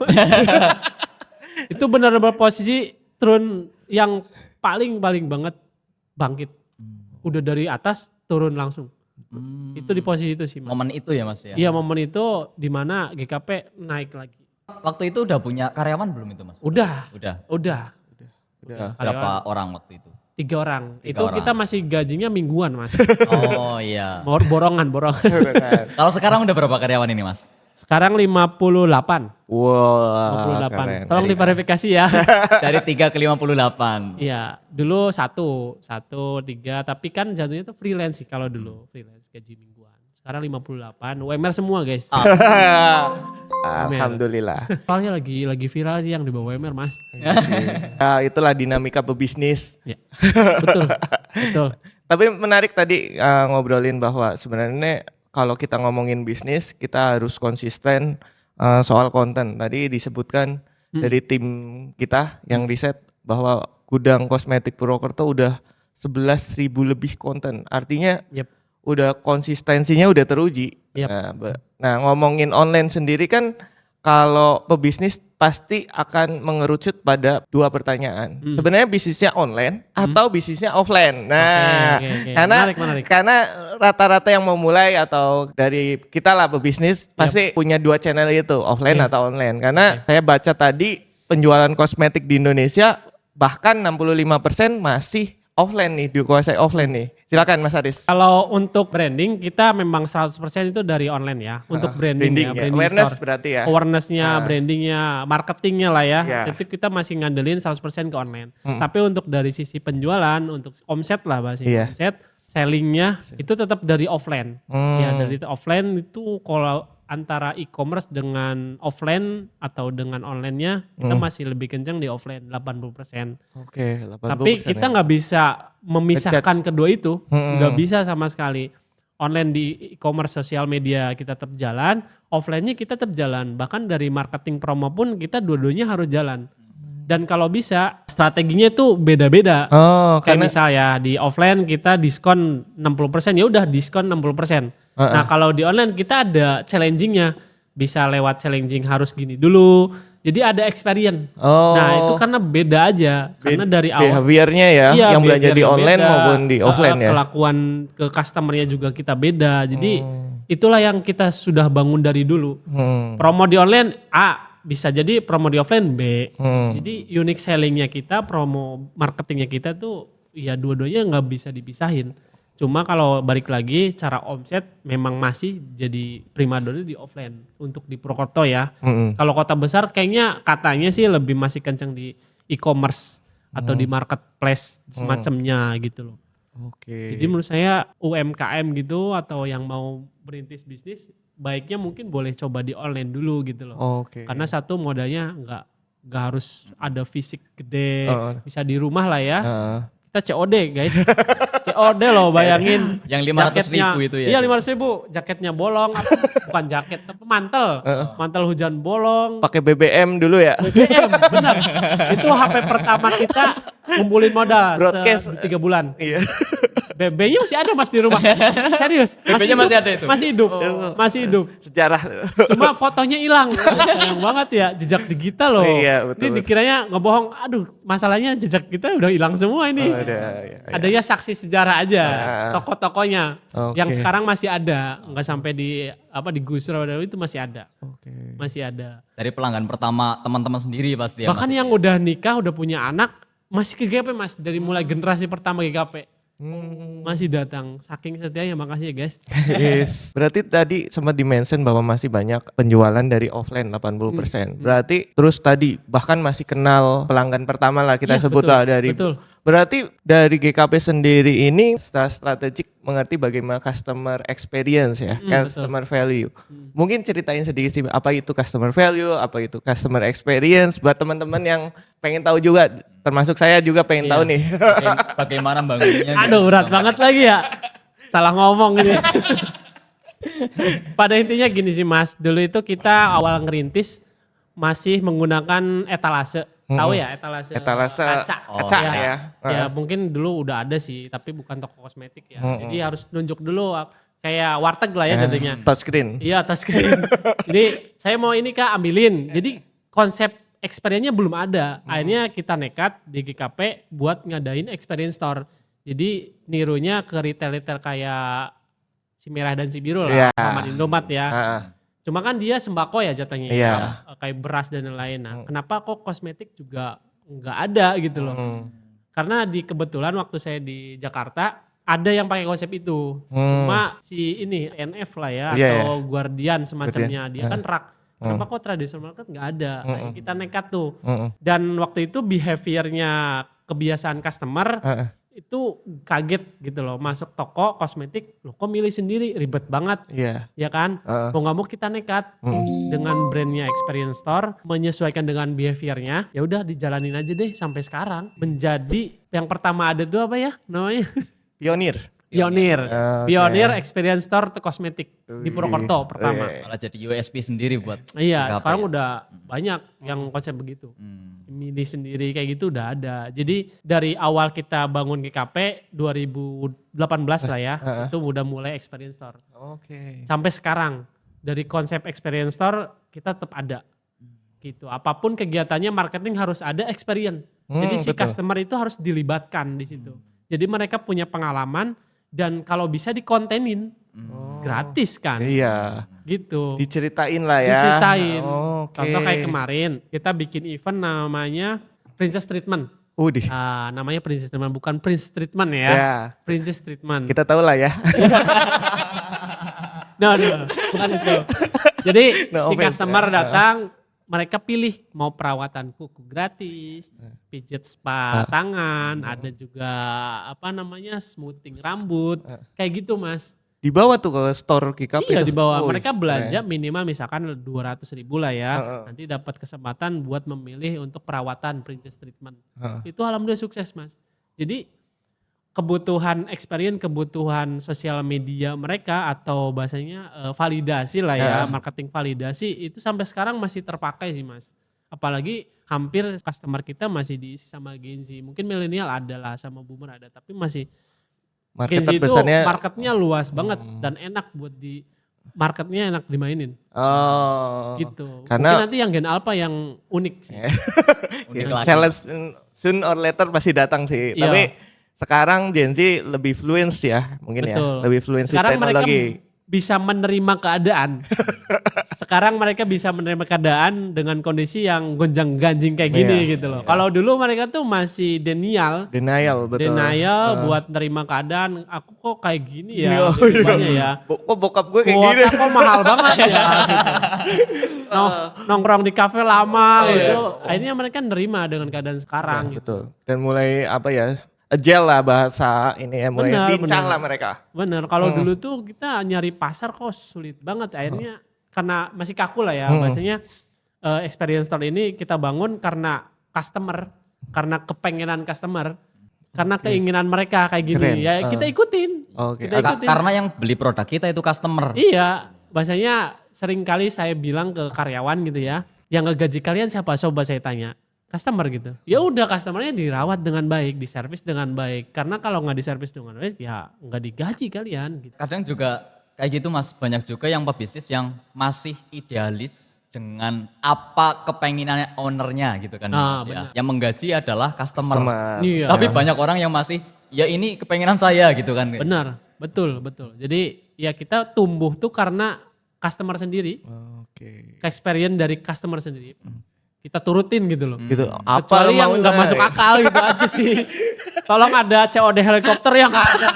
Itu bener-bener posisi turun yang paling banget bangkit. Udah dari atas turun langsung. Itu di posisi itu sih Mas. Momen itu ya Mas ya? Iya momen itu di mana GKP naik lagi. Waktu itu udah punya karyawan belum itu Mas? Udah. Udah. Berapa orang waktu itu? 3 orang. Tiga Itu orang. kita masih gajinya mingguan Mas. Oh iya. Borongan. Kalau sekarang udah berapa karyawan ini Mas? Sekarang 58. Wah, 58. keren. Tolong diverifikasi ya. Dari 3 ke 58. Iya, dulu 1, 3, tapi kan jatuhnya tuh freelance sih kalau dulu, freelance gaji mingguan. Sekarang 58, UMR semua guys. Alhamdulillah. Soalnya lagi viral sih yang di bawah UMR Mas. Ya, itulah dinamika pebisnis. Ya. Betul. Tapi menarik tadi ngobrolin bahwa sebenarnya kalau kita ngomongin bisnis kita harus konsisten soal konten. Tadi disebutkan dari tim kita yang riset bahwa gudang kosmetik Purwokerto udah 11.000 lebih konten. Artinya Yep. udah konsistensinya udah teruji. Yep. Nah, ngomongin online sendiri kan kalau pebisnis pasti akan mengerucut pada 2 pertanyaan. Sebenarnya bisnisnya online atau bisnisnya offline. Nah, Oke. Menarik. karena rata-rata yang mau mulai atau dari kita lah pebisnis pasti punya 2 channel itu, offline atau online. Karena saya baca tadi penjualan kosmetik di Indonesia bahkan 65% masih offline nih, dikuasai offline nih. Silakan Mas Aris. Kalau untuk branding kita memang 100% itu dari online ya. Untuk branding ya, branding awareness store. berarti ya. Awareness-nya, brandingnya, marketingnya lah ya. Ya. Itu kita masih ngandelin 100% ke online. Tapi untuk dari sisi penjualan, untuk omset lah bahasanya, omset, sellingnya itu tetap dari offline. Ya dari offline itu kalau antara e-commerce dengan offline atau dengan online-nya kita masih lebih kencang di offline 80%. Oke, 80% Tapi kita ya. nggak bisa memisahkan kedua itu, nggak bisa sama sekali. Online di e-commerce sosial media kita tetap jalan, offline-nya kita tetap jalan. Bahkan dari marketing promo pun kita dua-duanya harus jalan. Dan kalau bisa strateginya itu beda-beda. Oh, Kayak karena misalnya di offline kita diskon 60%, ya udah diskon 60%. Nah kalau di online kita ada challengingnya, bisa lewat challenging harus gini dulu. Jadi ada experience. Oh. Nah itu karena beda aja, karena dari awal. behaviornya ya, Iya, yang belanja di behaviornya online beda, maupun di offline ya. Kelakuan ke customernya juga kita beda. Jadi itulah yang kita sudah bangun dari dulu. Promo di online A, bisa jadi promo di offline B. Jadi unique sellingnya kita, promo marketingnya kita tuh ya dua-duanya nggak bisa dipisahin. Cuma kalau balik lagi cara omset memang masih jadi primadona di offline untuk di Purwokerto ya. Kalau kota besar kayaknya katanya sih lebih masih kenceng di e-commerce atau di marketplace semacamnya gitu loh. Oke. Jadi menurut saya UMKM gitu atau yang mau merintis bisnis baiknya mungkin boleh coba di online dulu gitu loh. Oke. Karena satu modalnya nggak harus ada fisik gede, Oh. bisa di rumah lah ya. Heeh. Kita COD guys. COD loh bayangin. Yang 500.000 itu ya? Iya 500.000. Jaketnya bolong. Bukan jaket tapi mantel. Mantel hujan bolong. Pakai BBM dulu ya. BBM benar. Itu HP pertama kita ngumpulin modal Broadcast. 3 bulan. Iya. BB-nya masih ada Mas di rumah. Serius. BB-nya masih ada itu? Masih hidup. Masih hidup. Sejarah. Cuma fotonya hilang. Sayang banget ya, jejak digital loh. Iya, betul, Ini dikiranya ngebohong. Aduh, masalahnya jejak kita udah hilang semua ini. Ya. Ada ya saksi sejarah aja, toko-tokonya Oke. yang sekarang masih ada, nggak sampai digusur itu masih ada, Oke. masih ada. Dari pelanggan pertama teman-teman sendiri pasti ya Bahkan Mas? yang udah nikah, udah punya anak masih ke GP Mas, dari mulai generasi pertama GKP masih datang. Saking setianya, makasih ya guys. Yes. Berarti tadi sempat dimention bahwa masih banyak penjualan dari offline 80%. Berarti terus tadi bahkan masih kenal pelanggan pertama lah kita Iya, sebut betul, lah dari. betul. Berarti dari GKP sendiri ini secara strategik mengerti bagaimana customer experience ya, customer value. Mungkin ceritain sedikit sih apa itu customer value, apa itu customer experience buat teman-teman yang pengen tahu juga, termasuk saya juga pengen tahu nih. Bagaimana bangunnya? Aduh berat banget lagi ya. Salah ngomong ini. Pada intinya gini sih Mas, dulu itu kita awal ngerintis masih menggunakan etalase. Tahu ya etalase kaca. Kaca ya. Ya mungkin dulu udah ada sih, tapi bukan toko kosmetik ya. Jadi harus nunjuk dulu kayak warteg lah ya jadinya. Touchscreen. Iya touchscreen. Jadi saya mau ini Kak ambilin. Jadi konsep experience-nya belum ada. Akhirnya kita nekat di GKP buat ngadain experience store. Jadi nirunya ke retail-retail kayak si merah dan si biru Iya. lah, Muhammad Indomat ya. Heeh. Cuma kan dia sembako ya jatuhnya Iya. ya, kayak beras dan lain-lain. Nah, kenapa kok kosmetik juga nggak ada gitu loh? Karena kebetulan waktu saya di Jakarta ada yang pakai konsep itu. Cuma si ini NF lah ya Iya, atau Guardian semacamnya, dia kan rak. Kenapa kok traditional market nggak ada? Kayak kita nekat tuh. Dan waktu itu behaviornya kebiasaan customer itu kaget gitu loh, masuk toko kosmetik, loh kok milih sendiri, ribet banget. Iya. Ya kan, mau nggak mau kita nekat dengan brandnya Experience Store, menyesuaikan dengan behaviornya, ya udah dijalanin aja deh sampai sekarang. Menjadi yang pertama ada tuh apa ya namanya? Pionir. Pionir, Oke. Pionir Experience Store kosmetik di Purwokerto pertama. Malah jadi USP sendiri buat Iya, GKP sekarang ya? udah banyak yang konsep begitu. Hmm. Milih sendiri kayak gitu udah ada. Jadi dari awal kita bangun GKP 2018 lah ya, itu udah mulai Experience Store. Oke. Sampai sekarang dari konsep Experience Store kita tetap ada. Gitu. Apapun kegiatannya marketing harus ada experience. Jadi si betul. customer itu harus dilibatkan di situ. Jadi mereka punya pengalaman dan kalau bisa dikontenin gratis kan. Iya. Gitu. Diceritain lah ya. Diceritain. Oke. Contoh kayak kemarin kita bikin event namanya Princess Treatment. Udih. Namanya Princess Treatment bukan Prince Treatment ya. Ya. Princess Treatment. Kita tahu lah ya. No, bukan itu. Jadi No si offense, customer ya. datang, mereka pilih mau perawatan kuku gratis, pijat spa tangan, ada juga apa namanya smoothing rambut, kayak gitu mas. Dibawa tuh ke store GKP. Iya tuh. di bawah. Wih, Mereka belanja keren. minimal misalkan 200.000 lah ya. Nanti dapat kesempatan buat memilih untuk perawatan princess treatment. Itu alhamdulillah sukses mas. Jadi kebutuhan experience, kebutuhan sosial media mereka atau bahasanya validasi lah ya, marketing validasi itu sampai sekarang masih terpakai sih mas. Apalagi hampir customer kita masih diisi sama Gen Z. Mungkin milenial ada lah sama boomer ada, tapi masih Gen Z Market itu besarnya. marketnya luas banget dan enak buat marketnya enak dimainin Oh. gitu. Karena- Mungkin nanti yang Gen Alpha yang unik sih. Unik lagi. Challenge soon or later pasti datang sih. Iya. Tapi sekarang Gen Z lebih fluence ya, mungkin Betul. ya. Lebih fluence Sekarang mereka teknologi. bisa menerima keadaan. Sekarang mereka bisa menerima keadaan dengan kondisi yang gonjang-ganjing kayak gini Iya, gitu loh. Kalau dulu mereka tuh masih denial. Denial betul. Denial buat nerima keadaan. Aku kok kayak gini Iya, ya. kehidupannya ya. Kok bokap gue kayak gini? Kuota kok mahal banget ya. gitu. Nongkrong di kafe lama gitu. Akhirnya mereka nerima dengan keadaan sekarang gitu. Betul. Dan mulai apa ya? Agile lah bahasa ini ya, mulai Benar, lincah benar. lah mereka. Bener, kalau dulu tuh kita nyari pasar kok sulit banget. Akhirnya karena masih kaku lah ya. Bahasanya experience store ini kita bangun karena customer. Karena kepengenan customer. Karena keinginan mereka kayak gini. Keren. Ya kita ikutin. Oke. Kita ikutin. Karena yang beli produk kita itu customer. Iya, bahasanya sering kali saya bilang ke karyawan gitu ya, yang ngegaji kalian siapa? Coba saya tanya, customer gitu. Ya udah customernya dirawat dengan baik, diservis dengan baik. Karena kalau nggak diservis dengan baik, ya nggak digaji kalian. Gitu. Kadang juga kayak gitu mas, banyak juga yang pebisnis yang masih idealis dengan apa kepenginannya ownernya gitu kan mas ya. Yang menggaji adalah customer. Iya. Tapi banyak orang yang masih, ya ini kepenginan saya gitu kan. Benar, betul. Jadi ya kita tumbuh tuh karena customer sendiri, Oke. experience dari customer sendiri. Kita turutin gitu loh. Gitu. Kecuali yang maunya? nggak masuk akal gitu aja sih. Tolong ada COD helikopter yang nggak ada.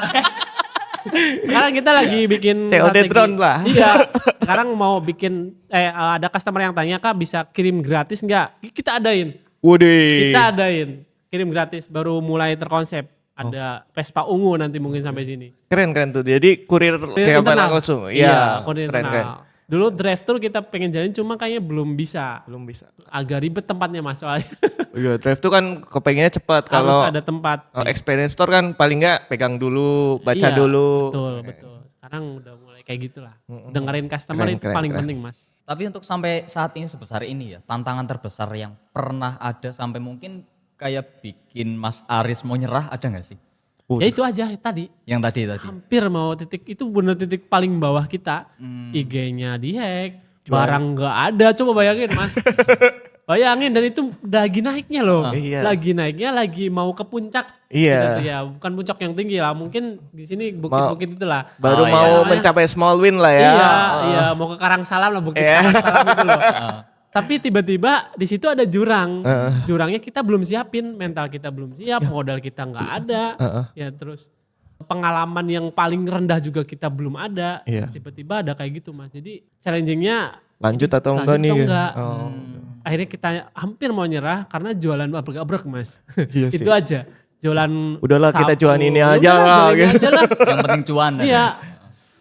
Sekarang kita lagi bikin COD strategi. drone lah. Iya. Sekarang mau bikin ada customer yang tanya Kak bisa kirim gratis nggak? Kita adain. Waduh. Kita adain. Kirim gratis baru mulai terkonsep. Ada Vespa ungu nanti mungkin sampai sini. Keren tuh. Jadi kurir kayak Internal. barang langsung. Iya, kurir keren. internal. Dulu drive thru kita pengen jalin cuma kayaknya belum bisa. Belum bisa. Agak ribet tempatnya mas soalnya. Iya, drive tuh kan kepengennya cepat. Harus Kalau ada tempat. experience store kan paling nggak pegang dulu, baca Iya, dulu. Betul. Sekarang udah mulai kayak gitulah. Dengerin customer Keren, itu paling penting mas. Tapi untuk sampai saat ini sebesar ini ya, tantangan terbesar yang pernah ada sampai mungkin kayak bikin Mas Aris mau nyerah ada gak sih? Ya itu aja tadi. Yang tadi. Hampir mau itu bener titik paling bawah kita. IG-nya dihack, barang nggak ada. Coba bayangin mas. Bayangin, dan itu lagi naiknya loh. Iya. Lagi naiknya, lagi mau ke puncak. Iya. Gitu ya, bukan puncak yang tinggi lah. Mungkin di sini bukit-bukit itulah. Baru Oh, iya. mau Namanya- mencapai small win lah ya. Iya, iya, mau ke Karangsalam lah, bukit Karangsalam itu loh. Tapi tiba-tiba di situ ada jurang. Jurangnya kita belum siapin, mental kita belum siap, modal kita nggak ada. Ya terus pengalaman yang paling rendah juga kita belum ada. Iya. Tiba-tiba ada kayak gitu Mas. Jadi challengingnya Lanjut atau lanjut enggak nih? atau enggak. Oh. Akhirnya kita hampir mau nyerah karena jualan abrek-abrek Mas. Iya sih. Itu aja. Jualan Udahlah, kita sapu. jualan ini aja Udahlah, lah, jualan ini gitu. aja lah. Yang penting cuan. Iya.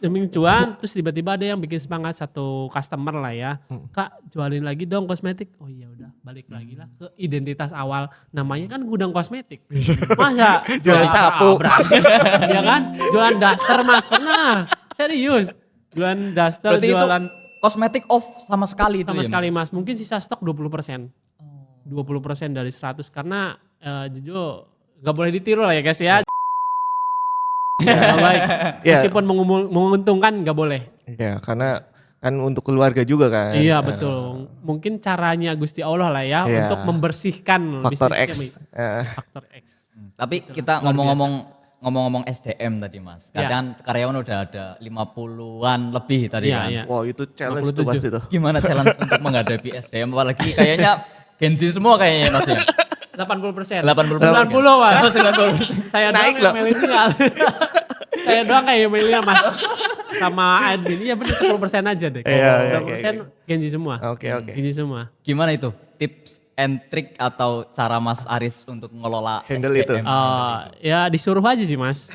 Demi cuan, terus tiba-tiba ada yang bikin semangat, satu customer lah ya. Kak, jualin lagi dong kosmetik. Oh iya udah, balik lagi lah ke identitas awal. Namanya kan gudang kosmetik. Masa Jualan sapu. Ya kan? Jualan daster Mas, pernah. Serius. Jualan daster, Berarti jualan itu kosmetik off sama sekali itu sama ya, sekali Mas. Mungkin sisa stok 20%. 20% dari 100 karena jujur gak boleh ditiru lah ya guys ya. Ya, baik. Iya. Meskipun menguntungkan gak boleh. Iya, karena kan untuk keluarga juga kan. Iya betul. Mungkin caranya Gusti Allah lah ya Iya. untuk membersihkan Faktor bisnis X. kami. Faktor X. Tapi kita luar ngomong-ngomong SDM tadi Mas. Iya. Kan karyawan udah ada 50-an lebih tadi Iya, kan. iya. Wow, itu challenge tuh 57. pasti tuh. Gimana challenge untuk menghadapi SDM apalagi kayaknya Gen Z semua kayaknya Mas ya. 80%. 80%. 90 Mas. 90%. Saya doang Naik yang loh. milenial. Saya doang kayak milenial Mas. Sama admin, iya bener 10% aja deh. Iya, 90% Gen Z semua. Oke, oke. Gen Z semua. Gimana itu? Tips and trick atau cara Mas Aris untuk ngelola Handle itu. SDM? Ya disuruh aja sih Mas.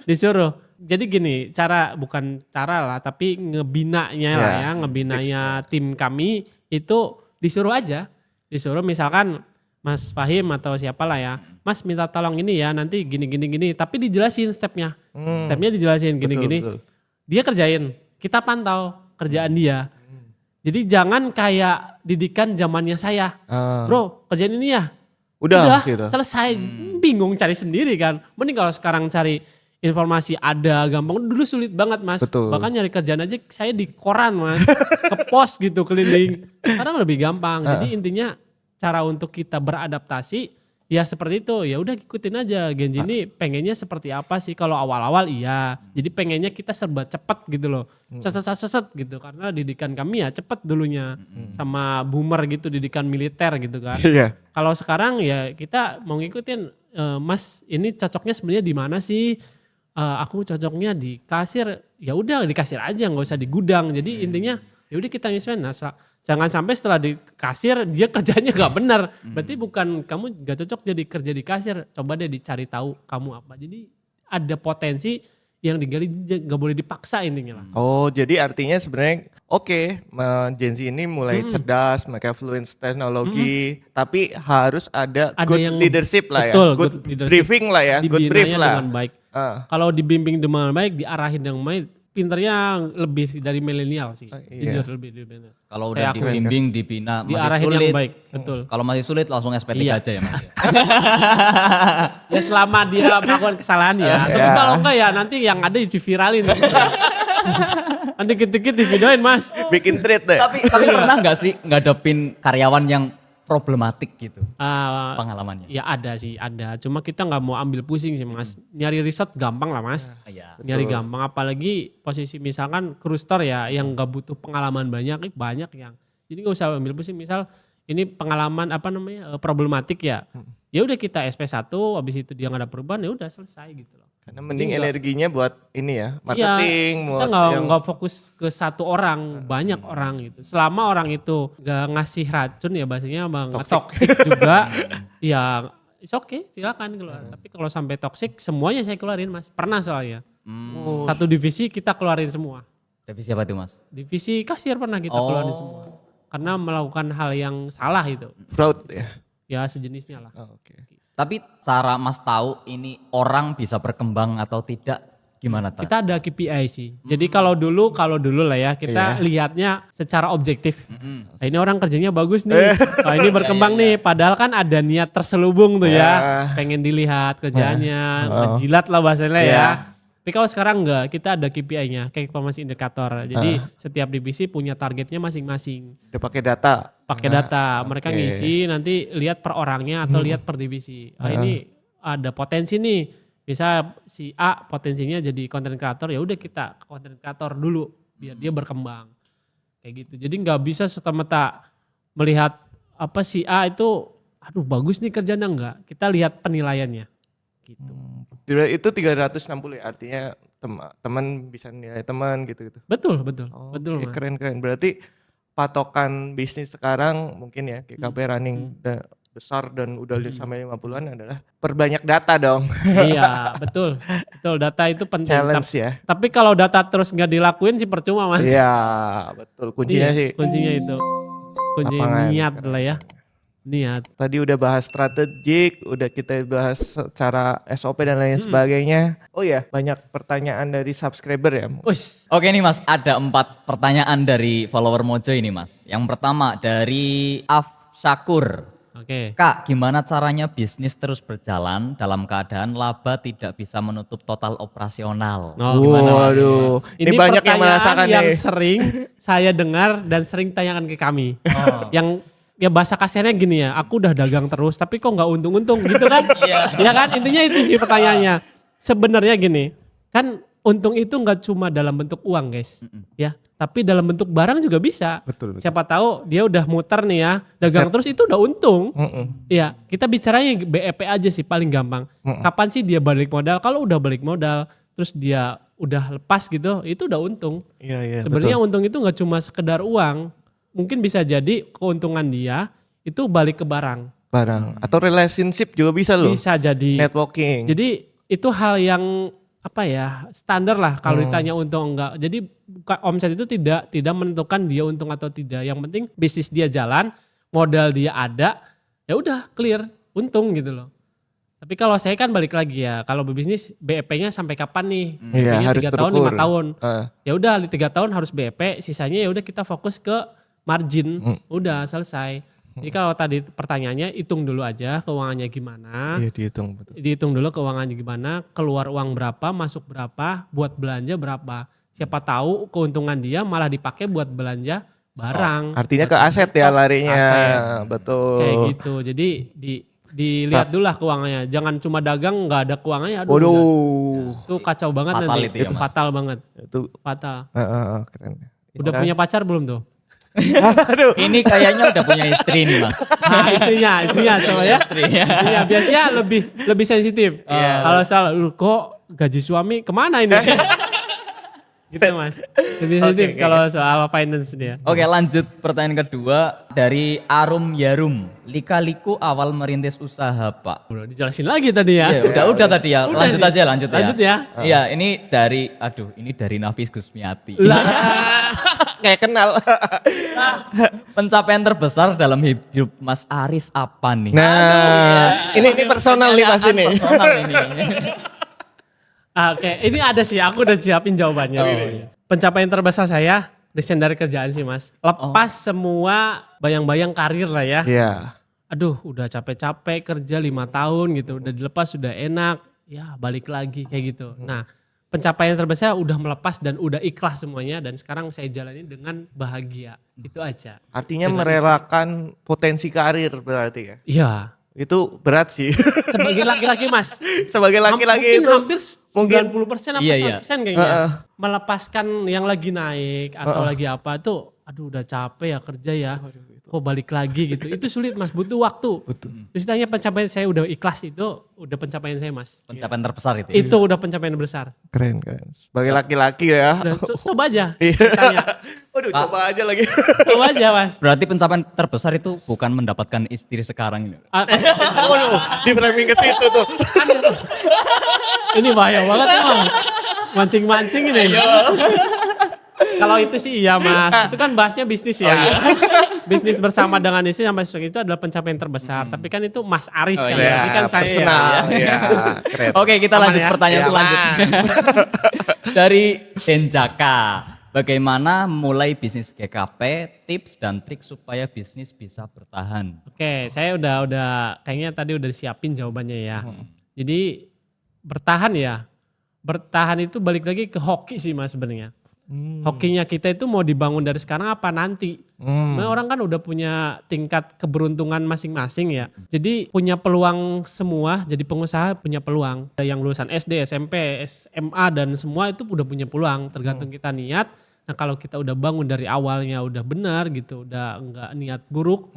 Disuruh. Jadi gini, bukan cara lah, tapi ngebinanya lah Ya, ya, ngebinanya tim kami itu disuruh aja. Disuruh misalkan Mas Fahim atau siapalah ya, Mas minta tolong ini ya, nanti gini, tapi dijelasin stepnya. Stepnya dijelasin gini-gini. Betul. Dia kerjain, kita pantau kerjaan dia. Jadi jangan kayak didikan zamannya saya. Bro, kerjain ini ya. Udah, gitu. Selesai. Bingung cari sendiri kan. Mending kalau sekarang cari informasi ada gampang. Dulu sulit banget Mas. Betul. Bahkan nyari kerjaan aja saya di koran Mas. Ke pos gitu keliling. Sekarang lebih gampang. Jadi intinya cara untuk kita beradaptasi ya seperti itu. Ya udah ikutin aja. Genji ini pengennya seperti apa sih? Kalau awal-awal iya. Jadi pengennya kita serba cepet gitu loh. Seset gitu. Karena didikan kami ya cepet dulunya. Sama boomer gitu, didikan militer gitu kan. Iya. Kalau sekarang ya kita mau ngikutin, Mas ini cocoknya sebenarnya di mana sih? Aku cocoknya di kasir. Ya udah di kasir aja, nggak usah di gudang. Jadi intinya ya udah kita nyesuaiin. Nah, jangan sampai setelah di kasir dia kerjanya nggak benar. Berarti bukan kamu nggak cocok jadi kerja di kasir. Coba deh dicari tahu kamu apa. Jadi ada potensi yang digali, nggak boleh dipaksa intinya lah. Oh, jadi artinya sebenarnya oke, Gen Z ini mulai cerdas, mereka fluent teknologi, tapi harus ada Ada good yang- leadership lah ya. betul, Good good leadership. briefing lah ya, good brief Dibinanya lah. dengan baik. Ah. Kalau dibimbing dengan baik, diarahin dengan baik, pinternya lebih dari milenial sih. Iya. Jujur lebih dari milenial. Kalau Saya udah akui. dibimbing, dibina, masih Diarahin sulit. yang baik, betul. Kalau masih sulit langsung SP3 Iya. aja ya Mas. Ya selama dia melakukan kesalahan ya. Tapi Ya. kalau enggak ya nanti yang ada diviralin. Nanti dikit-dikit divideoin Mas. Bikin treat deh. tapi pernah nggak sih ngadepin karyawan yang problematik gitu Ah, pengalamannya? ya ada sih, ada. Cuma kita nggak mau ambil pusing sih Mas. Nyari resort gampang lah Mas. Iya. Nyari gampang, apalagi posisi misalkan kru store ya yang gak butuh pengalaman banyak, banyak yang. Jadi gak usah ambil pusing, misal ini pengalaman apa namanya problematik ya. Ya udah kita SP1, habis itu dia gak ada perubahan ya udah selesai gitu loh. Karena mending Enggak. energinya buat ini ya, Iya, marketing, kita buat nggak yang nggak fokus ke satu orang, banyak orang gitu. Selama orang itu gak ngasih racun ya bahasanya bang, toksik juga, ya it's okay, silakan keluar. Tapi kalau sampai toksik semuanya saya keluarin Mas. Pernah soalnya. Oh, Satu divisi kita keluarin semua. Divisi apa tuh Mas? Divisi kasir pernah kita Oh. keluarin semua. Karena melakukan hal yang salah itu. fraud ya. Ya sejenisnya lah. Oh, oke. Tapi cara Mas tahu ini orang bisa berkembang atau tidak gimana tak? Kita ada KPI sih. Jadi kalau dulu lah ya kita lihatnya secara objektif. Nah, ini orang kerjanya bagus nih. Nah, ini berkembang nih. Padahal kan ada niat terselubung tuh ya. Pengen dilihat kerjaannya, menjilat lah bahasanya ya. Tapi kalau sekarang enggak, kita ada KPI-nya, Key Performance Indicator. Jadi setiap divisi punya targetnya masing-masing. Udah pakai data. Pakai data, mereka oke. ngisi nanti lihat per orangnya atau lihat per divisi. Ini ada potensi nih. Bisa si A potensinya jadi content creator, ya udah kita content creator dulu biar dia berkembang. Kayak gitu. Jadi nggak bisa serta-merta melihat apa si A itu aduh bagus nih kerjanya, enggak. Kita lihat penilaiannya. Gitu. Itu 360 ya, artinya teman bisa nilai teman gitu-gitu. Betul, betul Oke, Mas. keren. Berarti patokan bisnis sekarang mungkin ya GKP running besar dan udah sampai 50-an adalah perbanyak data dong. Iya, betul. Data itu penting. Challenge ya. Tapi kalau data terus nggak dilakuin sih percuma Mas. Iya, betul. Kuncinya Iya, sih kuncinya itu. Kuncinya lapangan. niat lah ya. Niat. Tadi udah bahas strategik, udah kita bahas secara SOP dan lain sebagainya. Oh ya, banyak pertanyaan dari subscriber ya. Wis, Oke nih Mas, ada 4 pertanyaan dari follower Mojo ini Mas. Yang pertama dari Af Syakur. oke. Kak, gimana caranya bisnis terus berjalan dalam keadaan laba tidak bisa menutup total operasional? Oh, Gimana Mas? Waduh, ini banyak yang pertanyaan merasakan yang nih. sering saya dengar dan sering tanyakan ke kami. Yang ya bahasa kasarnya gini ya, aku udah dagang terus tapi kok nggak untung-untung gitu kan? Ya kan intinya itu sih pertanyaannya. Sebenarnya gini, kan untung itu nggak cuma dalam bentuk uang guys, ya, tapi dalam bentuk barang juga bisa. Betul. Siapa tahu dia udah muter nih ya, dagang terus itu udah untung. Iya, kita bicaranya BEP aja sih paling gampang. Kapan sih dia balik modal? Kalau udah balik modal, terus dia udah lepas gitu, itu udah untung. Iya, Sebenarnya untung itu nggak cuma sekedar uang, mungkin bisa jadi keuntungan dia itu balik ke barang. Barang atau relationship juga bisa loh. Bisa jadi. Networking. Jadi itu hal yang apa ya standar lah kalau ditanya untung enggak. Jadi omset itu tidak menentukan dia untung atau tidak. Yang penting bisnis dia jalan, modal dia ada, ya udah clear untung gitu loh. Tapi kalau saya kan balik lagi ya, kalau berbisnis BEP-nya sampai kapan nih? Iya, BEP-nya harus 3 tahun, 5 terukur. tahun. Ya udah 3 tahun harus BEP, sisanya ya udah kita fokus ke margin. Udah selesai. Jadi kalau tadi pertanyaannya hitung dulu aja keuangannya gimana. Iya, dihitung betul. Dihitung dulu keuangannya gimana, keluar uang berapa, masuk berapa, buat belanja berapa. Siapa tahu keuntungan dia malah dipakai buat belanja barang. Artinya ke aset ya larinya. Aset. Betul. Kayak gitu. Jadi dilihat dulu lah keuangannya. Jangan cuma dagang nggak ada keuangannya. Aduh, Waduh. itu kacau banget Fatal nanti. itu ya, Itu Mas. fatal banget. Itu Fatal. keren. Udah punya pacar belum tuh? Ini kayaknya udah punya istri nih Mas. Nah, istrinya coba ya. Istrinya biasanya lebih sensitif. Kalau salah, kok gaji suami kemana ini? Gitu Mas. Lebih sensitif kalau soal finance dia. Oke lanjut pertanyaan kedua dari Arum Yarum. Lika-liku awal merintis usaha Pak. Udah dijelasin lagi tadi ya. Iya, udah tadi ya. Udah Lanjut sih. aja, lanjut Lanjut ya. Iya, ini dari Nafis Gusmiati. kayak kenal. Pencapaian terbesar dalam hidup Mas Aris apa nih? Nah, ini personal nih pasti nih. Personal ini. Oke, ini ada sih, aku udah siapin jawabannya. Pencapaian terbesar saya, resign dari kerjaan sih Mas. Lepas semua bayang-bayang karir lah ya. Iya. Aduh udah capek-capek kerja 5 tahun gitu, udah dilepas sudah enak, ya balik lagi kayak gitu. Nah pencapaian terbesar udah melepas dan udah ikhlas semuanya dan sekarang saya jalani dengan bahagia. Itu aja. Artinya merelakan potensi karir berarti ya. Iya. Itu berat sih. Sebagai laki-laki Mas. Sebagai laki-laki mungkin itu hampir 90% apa Iya, 100% kayaknya. Melepaskan yang lagi naik atau lagi apa tuh, aduh udah capek ya kerja ya. Kok balik lagi gitu. Itu sulit Mas, butuh waktu. Terus tanya pencapaian saya udah ikhlas itu udah pencapaian saya Mas. Pencapaian terbesar itu. Itu udah pencapaian besar. keren. Sebagai laki-laki ya. Udah, coba aja. Tanya. Waduh, coba aja lagi. Coba aja Mas. Berarti pencapaian terbesar itu bukan mendapatkan istri sekarang ini. Waduh, di framing ke situ tuh. Ini bahaya banget emang. Mancing-mancing ini. Kalau itu sih iya Mas. Itu kan bahasnya bisnis ya. Bisnis bersama dengan istri sampai sesuatu itu adalah pencapaian terbesar. Tapi kan itu Mas Aris kan. Iya, Berarti kan saya personal. Iya, keren. Oke, kita Aman lanjut ya? pertanyaan Iya, selanjutnya. Dari Denjaka. Bagaimana mulai bisnis GKP, tips dan trik supaya bisnis bisa bertahan? Oke, saya udah kayaknya tadi udah siapin jawabannya ya. Jadi bertahan ya. bertahan itu balik lagi ke hoki sih Mas sebenarnya. Hokinya kita itu mau dibangun dari sekarang apa nanti. Sebenarnya orang kan udah punya tingkat keberuntungan masing-masing ya. Jadi punya peluang semua, jadi pengusaha punya peluang. Ada yang lulusan SD, SMP, SMA dan semua itu udah punya peluang. Tergantung kita niat. Nah kalau kita udah bangun dari awalnya udah benar gitu, udah enggak niat buruk,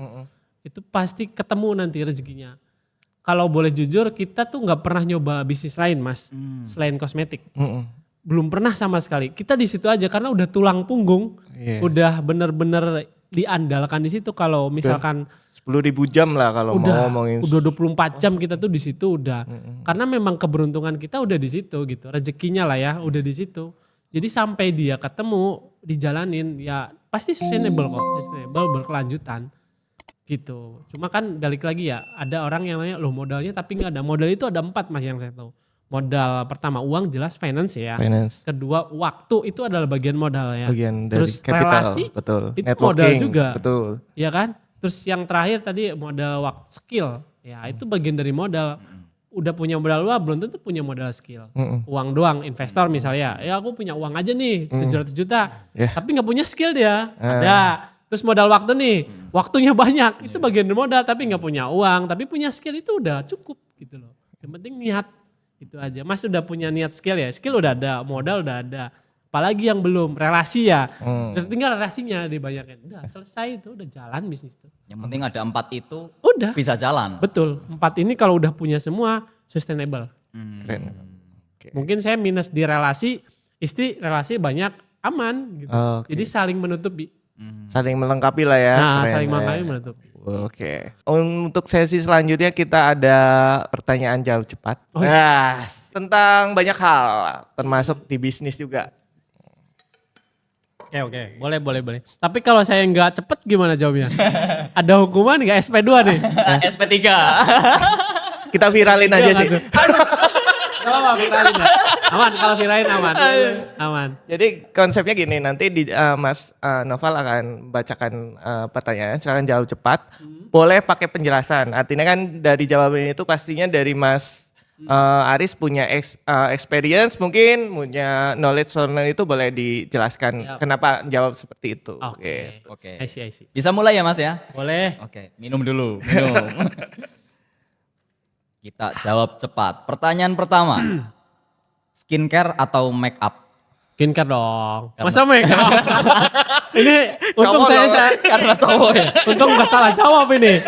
itu pasti ketemu nanti rezekinya. Kalau boleh jujur kita tuh nggak pernah nyoba bisnis lain Mas, selain kosmetik. Belum pernah sama sekali. Kita di situ aja karena udah tulang punggung, udah bener-bener diandalkan di situ. Kalau misalkan 10.000 jam lah kalau mau ngomongin. udah 24 jam kita tuh di situ udah. Karena memang keberuntungan kita udah di situ gitu. Rezekinya lah ya udah di situ. Jadi sampai dia ketemu, dijalanin ya pasti sustainable kok, sustainable berkelanjutan. Gitu. Cuma kan balik lagi ya, ada orang yang nanya loh modalnya tapi nggak ada. Modal itu ada 4 Mas yang saya tahu. Modal pertama uang jelas finance ya. Kedua waktu itu adalah bagian modal ya. Bagian dari Terus capital, relasi betul. itu Networking, modal juga. Betul. Ya kan? Terus yang terakhir tadi modal waktu skill. Ya itu bagian dari modal. Udah punya modal luar belum tentu punya modal skill. Uang doang investor misalnya. Ya aku punya uang aja nih 700 juta. Tapi nggak punya skill dia. Ada. Terus modal waktu nih. Waktunya banyak. Itu bagian dari modal tapi nggak punya uang. Tapi punya skill itu udah cukup gitu loh. Yang penting niat. Itu aja. Mas udah punya niat skill ya. Skill udah ada. Modal udah ada. Apalagi yang belum. Relasi ya. Tinggal relasinya dibanyakin. Udah selesai itu. Udah jalan bisnis itu. Yang penting ada 4 itu Udah. bisa jalan. Betul. 4 ini kalau udah punya semua sustainable. Keren. Mungkin saya minus di relasi. Istri relasi banyak aman gitu. Jadi saling menutupi. Saling melengkapi lah ya. Nah Keren, saling ya. menutupi. Oke. Untuk sesi selanjutnya kita ada pertanyaan jawab cepat. Tentang banyak hal, termasuk di bisnis juga. Oke. Boleh. Tapi kalau saya nggak cepet gimana jawabnya? Ada hukuman nggak SP2 nih? SP3. Kita viralin aja sih. Kalau viralin ya. Aman, kalau viralin aman. Jadi konsepnya gini, nanti Mas Noval akan bacakan pertanyaan, silakan jawab cepat. Boleh pakai penjelasan. Artinya kan dari jawaban itu pastinya dari Mas Aris punya experience mungkin, punya knowledge soal itu boleh dijelaskan kenapa jawab seperti itu. Oke. I see. Bisa mulai ya Mas ya? Boleh. Oke, minum dulu. Minum. Kita jawab cepat. Pertanyaan pertama. Skincare atau make up? Skincare dong. Masa make up? Ini untung Cowok saya Karena cowok ya. untung nggak salah jawab ini.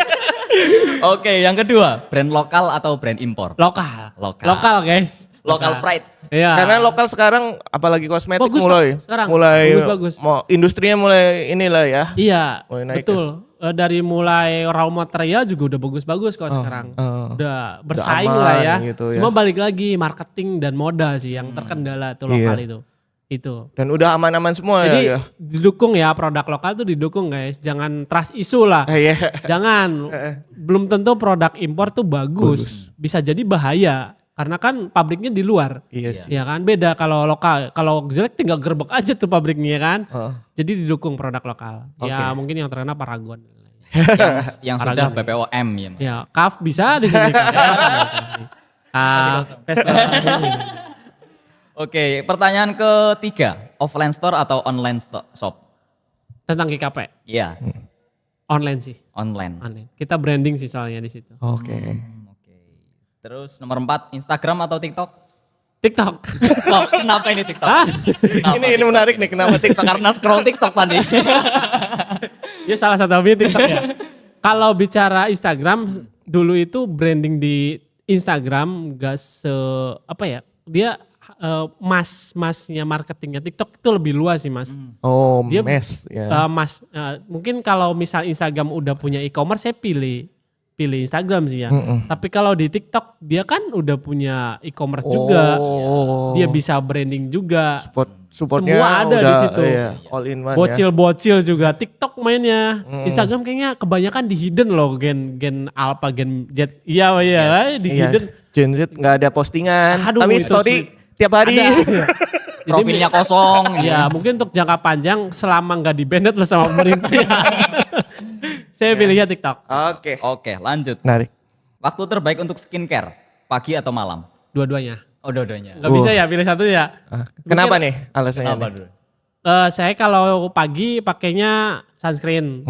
Oke, yang kedua. Brand lokal atau brand impor? Lokal guys. Local pride. Iya. Karena lokal sekarang apalagi kosmetik Bagus mulai kok sekarang. mulai Bagus. Industrinya mulai inilah ya. Iya, Mulai naik betul. Dari mulai raw material juga udah bagus-bagus kok sekarang. Udah bersaing aman lah ya. gitu ya. Cuma balik lagi marketing dan modal sih yang terkendala tuh lokal itu. Dan udah aman-aman semua Jadi ya. didukung ya, produk lokal tuh didukung guys. Jangan trust isu lah. Iya. Jangan. Belum tentu produk impor tuh bagus. Bisa jadi bahaya. Karena kan pabriknya di luar. Iya sih. Ya kan beda kalau lokal. Kalau jelek tinggal gerbek aja tuh pabriknya kan. Jadi didukung produk lokal. Ya mungkin yang terkena Paragon. yang sudah BPOM ya. Ya, KAF bisa di sini. Oke, pertanyaan ketiga. Offline store atau online shop? Tentang GKP. Iya, Online sih. online. Kita branding sih soalnya di situ. Oke. Oke. Terus nomor 4, Instagram atau TikTok? TikTok. Oh, kenapa ini TikTok? Ini menarik nih, kenapa TikTok? Karena scroll TikTok tadi. Ya salah satu hobi TikTok ya. Kalau bicara Instagram, dulu itu branding di Instagram gak dia masnya marketingnya TikTok itu lebih luas sih Mas. Oh, Dia ya. mungkin kalau misal Instagram udah punya e-commerce saya pilih Instagram sih ya. Tapi kalau di TikTok dia kan udah punya e-commerce juga. Dia bisa branding juga. Supportnya semua ada udah, di situ. Iya, all in one Bocil-bocil juga TikTok mainnya. Instagram kayaknya kebanyakan di hidden loh, gen Alpha, gen Z. Iya, di hidden. Gen Z nggak ada postingan, Aduh, tapi itu story tiap hari. Profilnya kosong. Ya mungkin untuk jangka panjang selama nggak di-banned lah sama pemerintah ya. Saya pilihnya TikTok. Oke. Oke, lanjut. Menarik. Waktu terbaik untuk skincare, pagi atau malam? Dua-duanya. Oh, dua-duanya. Nggak bisa ya pilih satu ya. Kenapa nih alasannya? Kenapa nih? dulu? Saya kalau pagi pakainya sunscreen.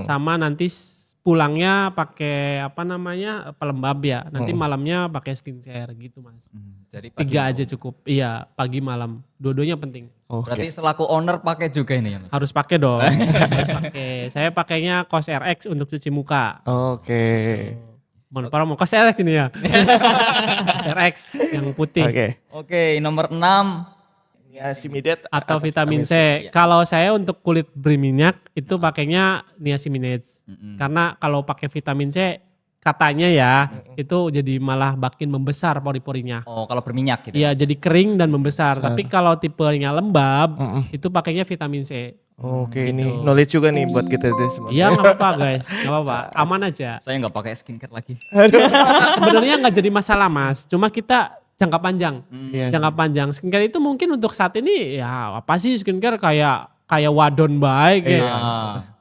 Sama nanti pulangnya pakai pelembab ya. Nanti malamnya pakai skincare gitu Mas. Jadi pagi 3 aja cukup. Iya, pagi malam. Dua-duanya penting. Berarti selaku owner pakai juga ini ya Mas? Harus pakai dong. Harus pakai. Saya pakainya COS RX untuk cuci muka. Oke. Mohon para mau COS RX ini ya. COS RX yang putih. Oke, nomor 6. Niacinamide Atau vitamin C. Kalau saya untuk kulit berminyak itu pakainya niacinamide. Karena kalau pakai vitamin C katanya ya itu jadi malah makin membesar pori-porinya. Oh, kalau berminyak gitu. Iya, jadi kering dan membesar. Tapi kalau tipenya lembab itu pakainya vitamin C. Oke, ini knowledge juga nih buat kita tuh semua. Iya, nggak apa-apa guys, nggak apa-apa, aman aja. Saya nggak pakai skincare lagi. Sebenarnya nggak jadi masalah Mas, cuma kita jangka panjang. Iya Jangka panjang skincare itu mungkin untuk saat ini ya apa sih skincare kayak wadon baik ya.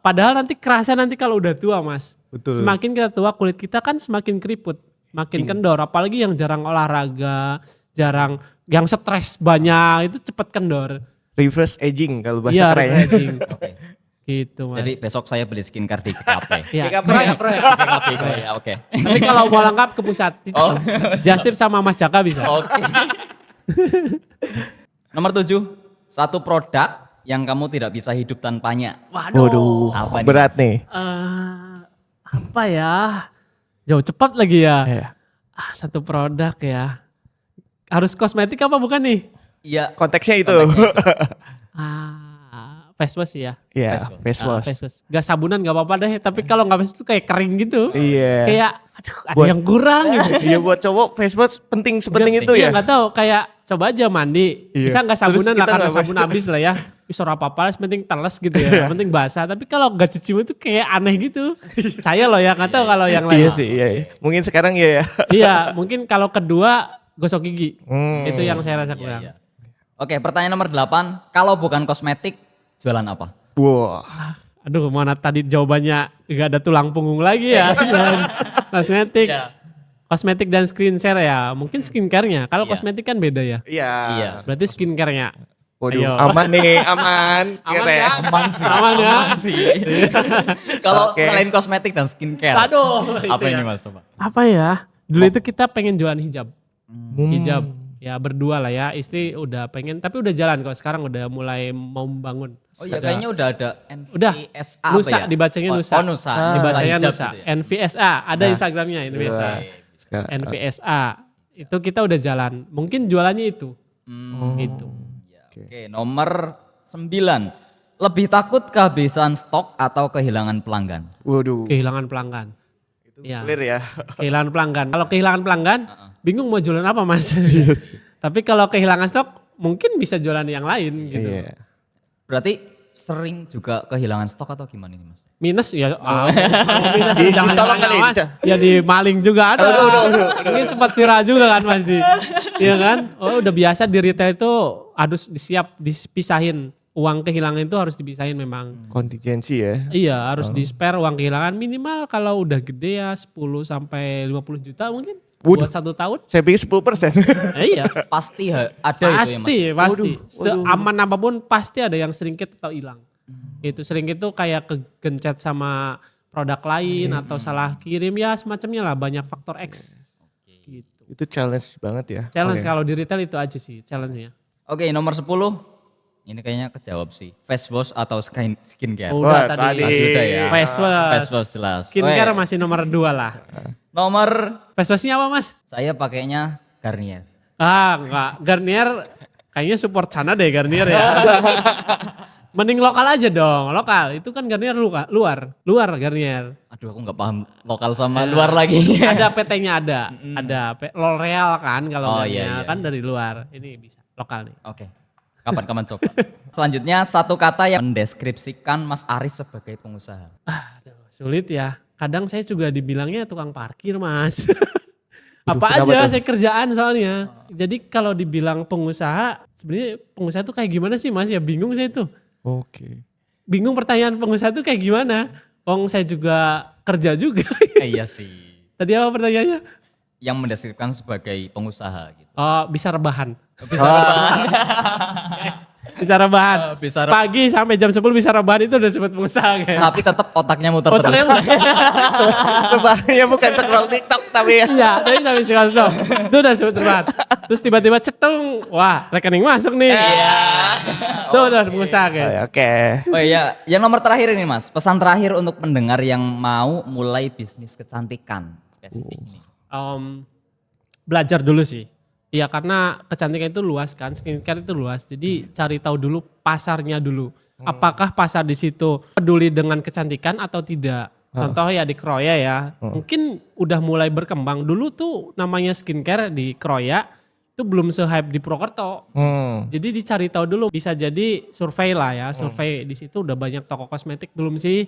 Padahal nanti kerasa nanti kalau udah tua Mas. Betul. Semakin kita tua kulit kita kan semakin keriput, makin kendor. Apalagi yang jarang olahraga, jarang yang stres banyak itu cepet kendor. Reverse aging kalau bahasa Iya, kerennya. Oke. Gitu Mas. Jadi besok saya beli skincare di KP. ya, DKP proyek. Ya, oke. Tapi kalau mau lengkap ke pusat. Just Tip sama Mas Jaka bisa. Oke. Nomor 7. Satu produk yang kamu tidak bisa hidup tanpanya. Waduh, Apa nih, berat Mas? nih. Apa ya? Jauh cepat lagi ya. Iya. Satu produk ya. Harus kosmetik apa bukan nih? Iya. Konteksnya itu. Face wash ya. Iya, face wash. Face wash. Gak sabunan gak apa-apa deh. Tapi kalau gak face wash itu kayak kering gitu. Iya. Kayak aduh ada Buat- yang kurang gitu. Iya, buat cowok face wash penting sepenting itu Iya ya. gak tahu kayak coba aja mandi. Iya. Bisa gak sabunan Terus lah kita karena nggak sabun habis lah ya. Bisa apa-apa penting teles gitu ya. Penting basah. Tapi kalau gak cuci itu kayak aneh gitu. Saya loh ya gak tahu kalau yang lain. Iya sih, iya. Mungkin sekarang iya ya. Iya mungkin kalau kedua gosok gigi. Itu yang saya rasa kurang. Iya. Oke, pertanyaan nomor 8. Kalau bukan kosmetik, jualan apa? Wah. Aduh mana tadi jawabannya gak ada tulang punggung lagi ya. Selain kosmetik. Kosmetik dan skincare ya. Mungkin skincare-nya. Kalau kosmetik kan beda ya. Iya. Iya. Berarti skincare-nya. Waduh, Ayo. aman nih, aman. Aman Keren. ya? Aman sih. Aman ya? sih. Kalau Oke. selain kosmetik dan skincare. Aduh. Apa itu ini ya. Mas coba? Apa ya? Dulu itu kita pengen jualan hijab. Hijab. Ya berdua lah ya. Istri udah pengen. Tapi udah jalan kok. Sekarang udah mulai mau membangun. Oh iya, kayaknya udah ada Udah. NVSA Nusa, apa ya? dibacanya Nusa. Oh, Nusa. Dibacanya Hijab Nusa. gitu ya? NVSA. Ada Instagramnya NVSA. Sekarang. NVSA. Itu kita udah jalan. Mungkin jualannya itu. Gitu. Oke, nomor 9. Lebih takut kehabisan stok atau kehilangan pelanggan? Waduh. Kehilangan pelanggan. Ya. Clear ya. Kehilangan pelanggan. Kalau kehilangan pelanggan, bingung mau jualan apa Mas. Tapi kalau kehilangan stok, mungkin bisa jualan yang lain gitu. Iya. Berarti sering juga kehilangan stok atau gimana ini Mas? Minus ya, kalau minus jangan Dicolong jangan kali, Mas. Ya di maling juga ada. Mungkin sempat viral juga kan Mas di. Iya kan? Oh udah biasa di retail itu harus dipisahin. Uang kehilangan itu harus dipisahin memang. Kontingensi ya. Iya harus di spare uang kehilangan minimal kalau udah gede ya 10 sampai 50 juta mungkin. Buat 1 tahun. Saya pikir 10%. Iya. Pasti ada itu ya Mas? Pasti. Seaman apapun pasti ada yang sedikit atau hilang. Itu sering itu kayak kegencet sama produk lain atau salah kirim ya semacamnya lah banyak faktor X. Gitu. Itu challenge banget ya. Challenge Oke. kalau di retail itu aja sih challenge-nya. Oke, nomor 10. Ini kayaknya kejawab sih. Face wash atau skincare? Udah Wah, tadi. Tadi udah ya. Face wash. Face wash jelas. Skincare Oke, masih nomor 2 lah. nomor Face washnya apa Mas? saya pakainya Garnier. Enggak. Garnier kayaknya support sana deh Garnier ya. Mending lokal aja dong. Lokal. Itu kan Garnier luar Garnier. Aduh, aku nggak paham lokal sama luar lagi. Ada PT-nya ada. L'Oreal kan kalau Oh, Garnier iya. kan dari luar. Ini bisa lokal nih. Oke. Kapan-kapan coba. Selanjutnya satu kata yang mendeskripsikan Mas Aris sebagai pengusaha. Aduh, sulit ya. Kadang saya juga dibilangnya tukang parkir Mas. Aduh, Apa kenapa aja tuh? saya kerjaan soalnya. Jadi kalau dibilang pengusaha, sebenarnya pengusaha tuh kayak gimana sih Mas? Ya bingung saya tuh. Oke. Bingung pertanyaan pengusaha tuh kayak gimana. Saya juga kerja juga. Iya sih. Tadi apa pertanyaannya? yang mendeskripsikan sebagai pengusaha gitu. Bisa rebahan. Bisa rebahan. Bisa rebahan. Bisa Pagi sampai jam 10 bisa rebahan itu udah disebut pengusaha guys. Tapi tetap otaknya muter Otaknya terus. Rebahannya bukan scroll TikTok tapi ya. Iya, tapi sampai sekarang itu udah disebut rebahan. Terus tiba-tiba cetung, wah rekening masuk nih. Iya. Itu udah pengusaha guys. Oke. Oh iya, yang nomor terakhir ini Mas, pesan terakhir untuk pendengar yang mau mulai bisnis kecantikan spesifik nih. Belajar dulu sih. Iya karena kecantikan itu luas kan, skincare itu luas. Jadi cari tahu dulu pasarnya dulu. Apakah pasar di situ peduli dengan kecantikan atau tidak? Contoh ya di Kroya ya, mungkin udah mulai berkembang. Dulu tuh namanya skincare di Kroya itu belum se-hype di Purwokerto. Jadi dicari tahu dulu, bisa jadi survei lah ya, survei di situ udah banyak toko kosmetik belum sih?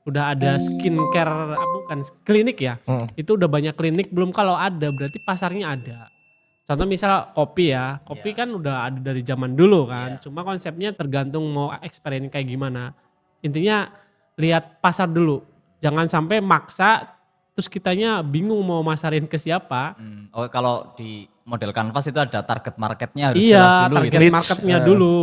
Udah ada skincare, bukan klinik ya? Itu udah banyak klinik belum? Kalau ada berarti pasarnya ada. Contoh misal kopi ya, kopi kan udah ada dari zaman dulu kan. Cuma konsepnya tergantung mau experience kayak gimana. Intinya lihat pasar dulu. Jangan sampai maksa terus kitanya bingung mau masarin ke siapa. Oh kalau di model kanvas itu ada target marketnya harus jelas dulu target gitu. marketnya dulu.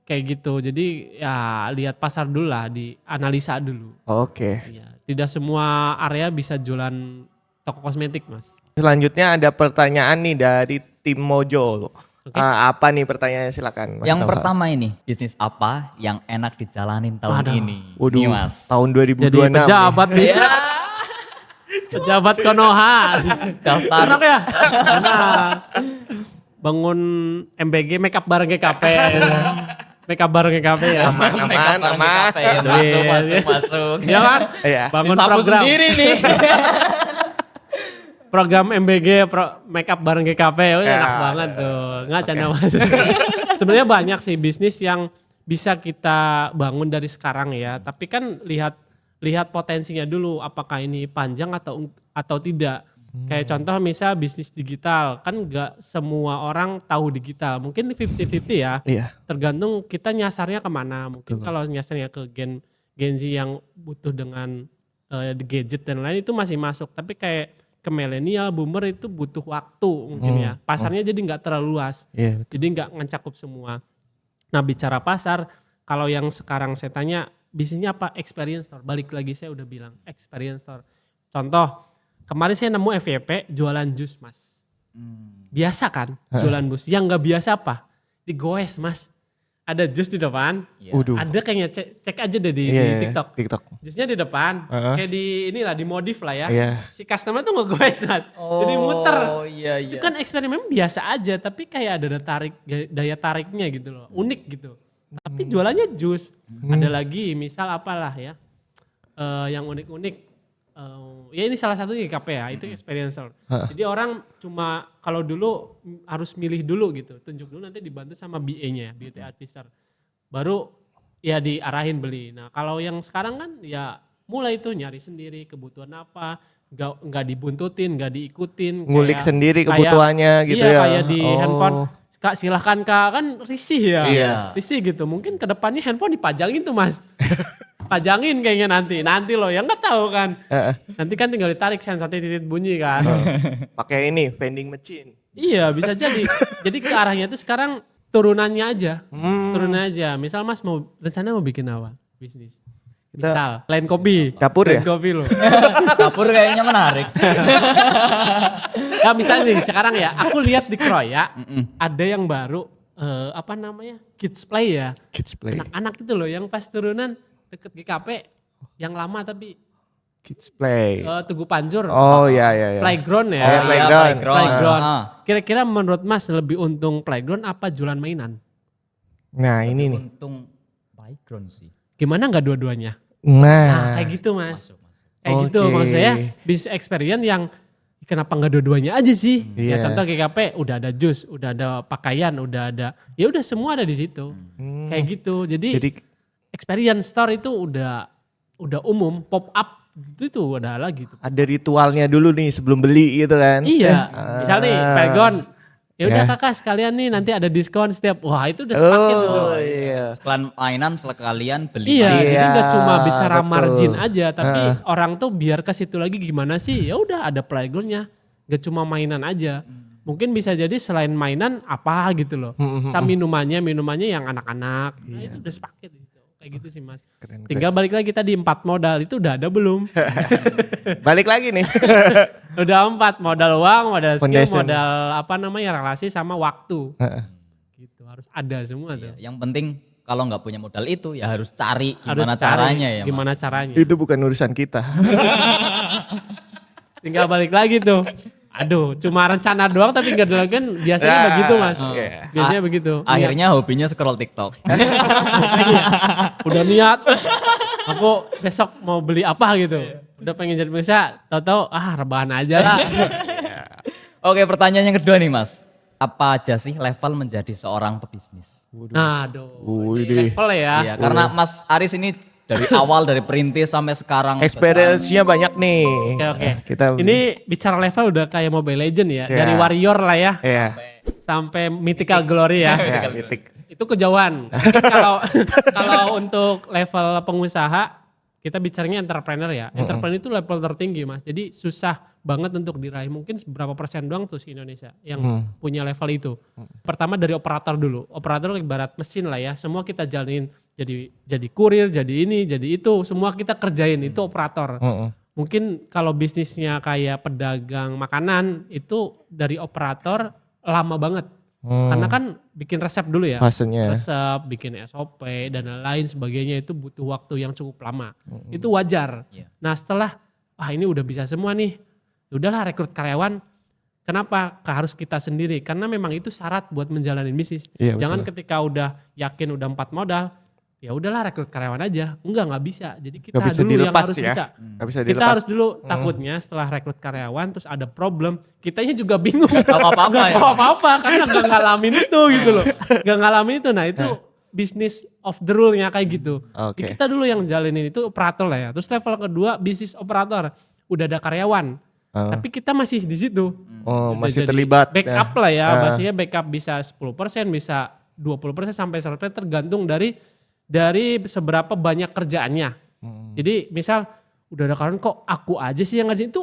Kayak gitu. Jadi ya lihat pasar dulu lah, dianalisa dulu. Oke. Iya, tidak semua area bisa jualan toko kosmetik Mas. Selanjutnya ada pertanyaan nih dari tim Mojo. Apa nih pertanyaannya, silakan Mas Yang Nova. pertama ini, bisnis apa yang enak dijalanin tahun Waduh. ini? Waduh, Nih Mas. tahun 2026 Jadi pejabat nih. Iya. Pejabat Konoha. Daftar. Enak ya? Enak. Bangun MBG makeup bareng GKP. Makeup bareng GKP ya. Aman. Masuk. Iya kan? Iya. Bangun Disapu program. sendiri nih. Program MBG makeup bareng GKP. Oh, Ya, enak banget tuh. Nggak canda Mas. Sebenarnya banyak sih bisnis yang bisa kita bangun dari sekarang ya. Tapi kan lihat potensinya dulu, apakah ini panjang atau tidak. Kayak contoh misal bisnis digital, kan nggak semua orang tahu digital. Mungkin 50-50 ya. Iya. Tergantung kita nyasarnya kemana. Mungkin kalau nyasarnya ke Gen Z yang butuh dengan gadget dan lain itu masih masuk. Tapi kayak ke milenial, boomer itu butuh waktu mungkin ya. Pasarnya jadi nggak terlalu luas. Iya. Jadi nggak mencakup semua. Nah bicara pasar, kalau yang sekarang saya tanya bisnisnya apa? Experience store. Balik lagi saya udah bilang experience store. Contoh, kemarin saya nemu FYP jualan jus Mas. Biasa kan jualan jus. Yang nggak biasa apa? Digoes Mas. Ada jus di depan. Waduh. Ada kayaknya cek aja deh di Iya, TikTok. TikTok. Jusnya di depan. Kayak di inilah dimodif lah ya. Iya. Si customer tuh ngegoes Mas. Jadi muter. Oh iya Itu iya. kan eksperimen biasa aja, tapi kayak ada daya tariknya gitu loh, unik gitu. Tapi jualannya jus. Ada lagi misal apalah ya, yang unik-unik. Ya ini salah satunya GKP ya, itu experiencer. Jadi orang cuma kalau dulu harus milih dulu gitu, tunjuk dulu nanti dibantu sama BA-nya, beauty advisor. Baru ya diarahin beli. Nah kalau yang sekarang kan ya mulai tuh nyari sendiri kebutuhan apa. Nggak dibuntutin, nggak diikutin. Ngulik Kayak- sendiri kayak- kebutuhannya gitu iya, ya. kayak di Oh. handphone, Kak silahkan Kak, kan risih ya. Iya. Risih gitu, mungkin kedepannya handphone dipajangin tuh Mas. Pajangin kayaknya nanti loh, ya nggak tahu kan. Nanti kan tinggal ditarik sensor titit bunyi kan. Pakai ini vending machine. Iya bisa jadi. Jadi ke arahnya tuh sekarang turunannya aja. Turunannya aja. Misal Mas rencana mau bikin apa? Bisnis. Misal, lain kopi. Dapur ya? Lain kopi loh. Dapur kayaknya menarik. Ya misalnya nih sekarang ya, aku lihat di Kroya ada yang baru apa namanya? Kids Play ya. Kids play. Anak-anak itu loh yang pas turunan deket GKP yang lama tapi Kids play. Tugu Panjur. Oh iya iya iya. Playground ya. Oh, Iya, playground. Playground. Ah. Kira-kira menurut Mas lebih untung playground apa jualan mainan? Nah ini nih. Untung playground sih. Gimana nggak dua-duanya? Nah. Kayak gitu Mas. Masuk. Kayak gitu Oke. maksud saya bisnis experience yang kenapa nggak dua-duanya aja sih? Ya Iya. contoh GKP udah ada jus, udah ada pakaian, udah ada ya udah semua ada di situ. Kayak gitu. Jadi Experience store itu udah umum, pop up itu udah lagi tuh. ada ritualnya dulu nih sebelum beli gitu kan. Iya, misal nih Playground, ya udah Ya. kakak sekalian nih nanti ada diskon setiap, wah itu udah sepaket tuh. Oh iya. Sekalian mainan sekalian beli. Iya, Iya, jadi nggak cuma bicara betul. margin aja, tapi orang tuh biar ke situ lagi gimana sih? Ya udah ada playgroundnya, Gak cuma mainan aja. Mungkin bisa jadi selain mainan apa gitu loh. Sama minumannya yang anak-anak. Nah itu udah sepaket gitu. Kayak gitu sih Mas. Keren. Tinggal balik lagi tadi 4 modal itu udah ada belum? Balik lagi nih. Udah 4, modal uang, modal skill, Foundation. modal relasi sama waktu. Gitu harus ada semua tuh. Yang penting kalau nggak punya modal itu ya harus cari Harus gimana cari caranya ya. Mas. Gimana caranya. Itu bukan urusan kita. Tinggal balik lagi tuh. Aduh, cuma rencana doang tapi nggak dilakukan. Biasanya begitu Mas. Iya. Biasanya begitu. Akhirnya hobinya scroll TikTok. Udah niat. Aku besok mau beli apa gitu. Udah pengen jadi pengusaha. Tahu-tahu rebahan aja lah. Oke, pertanyaan yang kedua nih Mas. Apa aja sih level menjadi seorang pebisnis? Nah, aduh. Widih. Level ya. Iya, karena Mas Aris ini dari awal dari perintis sampai sekarang Experience-nya banyak nih. Oke. Kita Ini bicara level udah kayak Mobile Legend ya. Iya. Dari warrior lah ya. Iya. Sampai mythical glory ya. Ya, mitik. Itu kejauhan. Mungkin kalau untuk level pengusaha kita bicaranya entrepreneur ya. Entrepreneur itu level tertinggi Mas. Jadi susah banget untuk diraih. Mungkin berapa persen doang tuh di Indonesia yang punya level itu. Pertama dari operator dulu. Operator ibarat mesin lah ya. Semua kita jalanin jadi kurir, jadi ini, jadi itu. Semua kita kerjain itu operator. Mungkin kalau bisnisnya kayak pedagang makanan itu dari operator lama banget. Karena kan bikin resep dulu ya. Fasenya. Resep, bikin SOP dan lain sebagainya itu butuh waktu yang cukup lama. Itu wajar. Iya. Nah setelah ini udah bisa semua nih. Udahlah rekrut karyawan. Kenapa harus kita sendiri? Karena memang itu syarat buat menjalani bisnis. Iya, Jangan betul. ketika udah yakin udah 4 modal, ya udahlah rekrut karyawan aja. Nggak bisa. Jadi kita Nggak bisa dulu yang dilepas harus ya. bisa. Nggak bisa Kita dilepas. harus dulu takutnya setelah rekrut karyawan terus ada problem, kitanya juga bingung. tahu apa-apa Nggak ya. tahu apa-apa karena nggak ngalamin itu gitu loh. Nggak ngalamin itu. Nah itu bisnis of the rule-nya kayak gitu. Oke. Jadi kita dulu yang jalanin itu operator lah ya. Terus level kedua bisnis operator. Udah ada karyawan. Tapi kita masih di situ. Oh, Udah masih jadi terlibat. backup lah ya. Maksudnya backup bisa 10%, bisa 20% sampai 100% tergantung dari seberapa banyak kerjaannya. Jadi misal udah ada karyawan kok aku aja sih yang ngajarin itu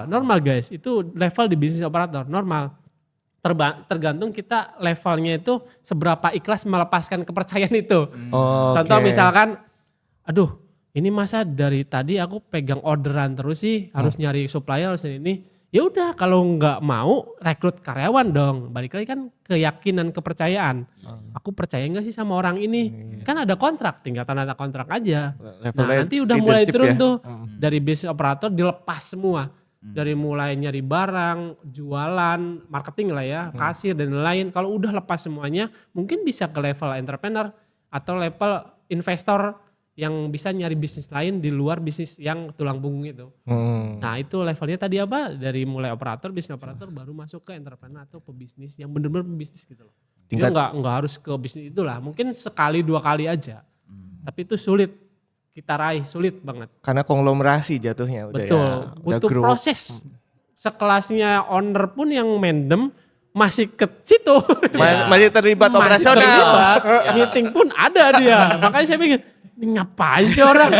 normal guys. Itu level di bisnis operator normal. Tergantung kita levelnya itu seberapa ikhlas melepaskan kepercayaan itu. Contoh Oke. misalkan, aduh ini masa dari tadi aku pegang orderan terus sih, harus nyari supplier harus ini. Ya udah kalau nggak mau rekrut karyawan dong. Balik lagi kan keyakinan kepercayaan. Aku percaya nggak sih sama orang ini? Kan ada kontrak, tinggal tanda kontrak aja. Nah Levelnya nanti udah mulai leadership turun ya. tuh dari bisnis operator dilepas semua. Dari mulai nyari barang, jualan, marketing lah ya, kasir dan lain-lain. Kalau udah lepas semuanya mungkin bisa ke level entrepreneur atau level investor yang bisa nyari bisnis lain di luar bisnis yang tulang punggung itu. Nah itu levelnya tadi apa? Dari mulai operator, bisnis operator baru masuk ke entrepreneur atau pebisnis yang benar-benar pebisnis gitu loh. Dia nggak harus ke bisnis itulah, mungkin sekali 2 kali aja. Tapi itu sulit kita raih, sulit banget. Karena konglomerasi jatuhnya udah Betul, ya. Udah butuh grup. proses. Sekelasnya owner pun yang mendem masih ke situ. Masih terlibat Masih operasional. terlibat. Meeting pun ada dia. Makanya saya pikir, ini ngapain sih orang?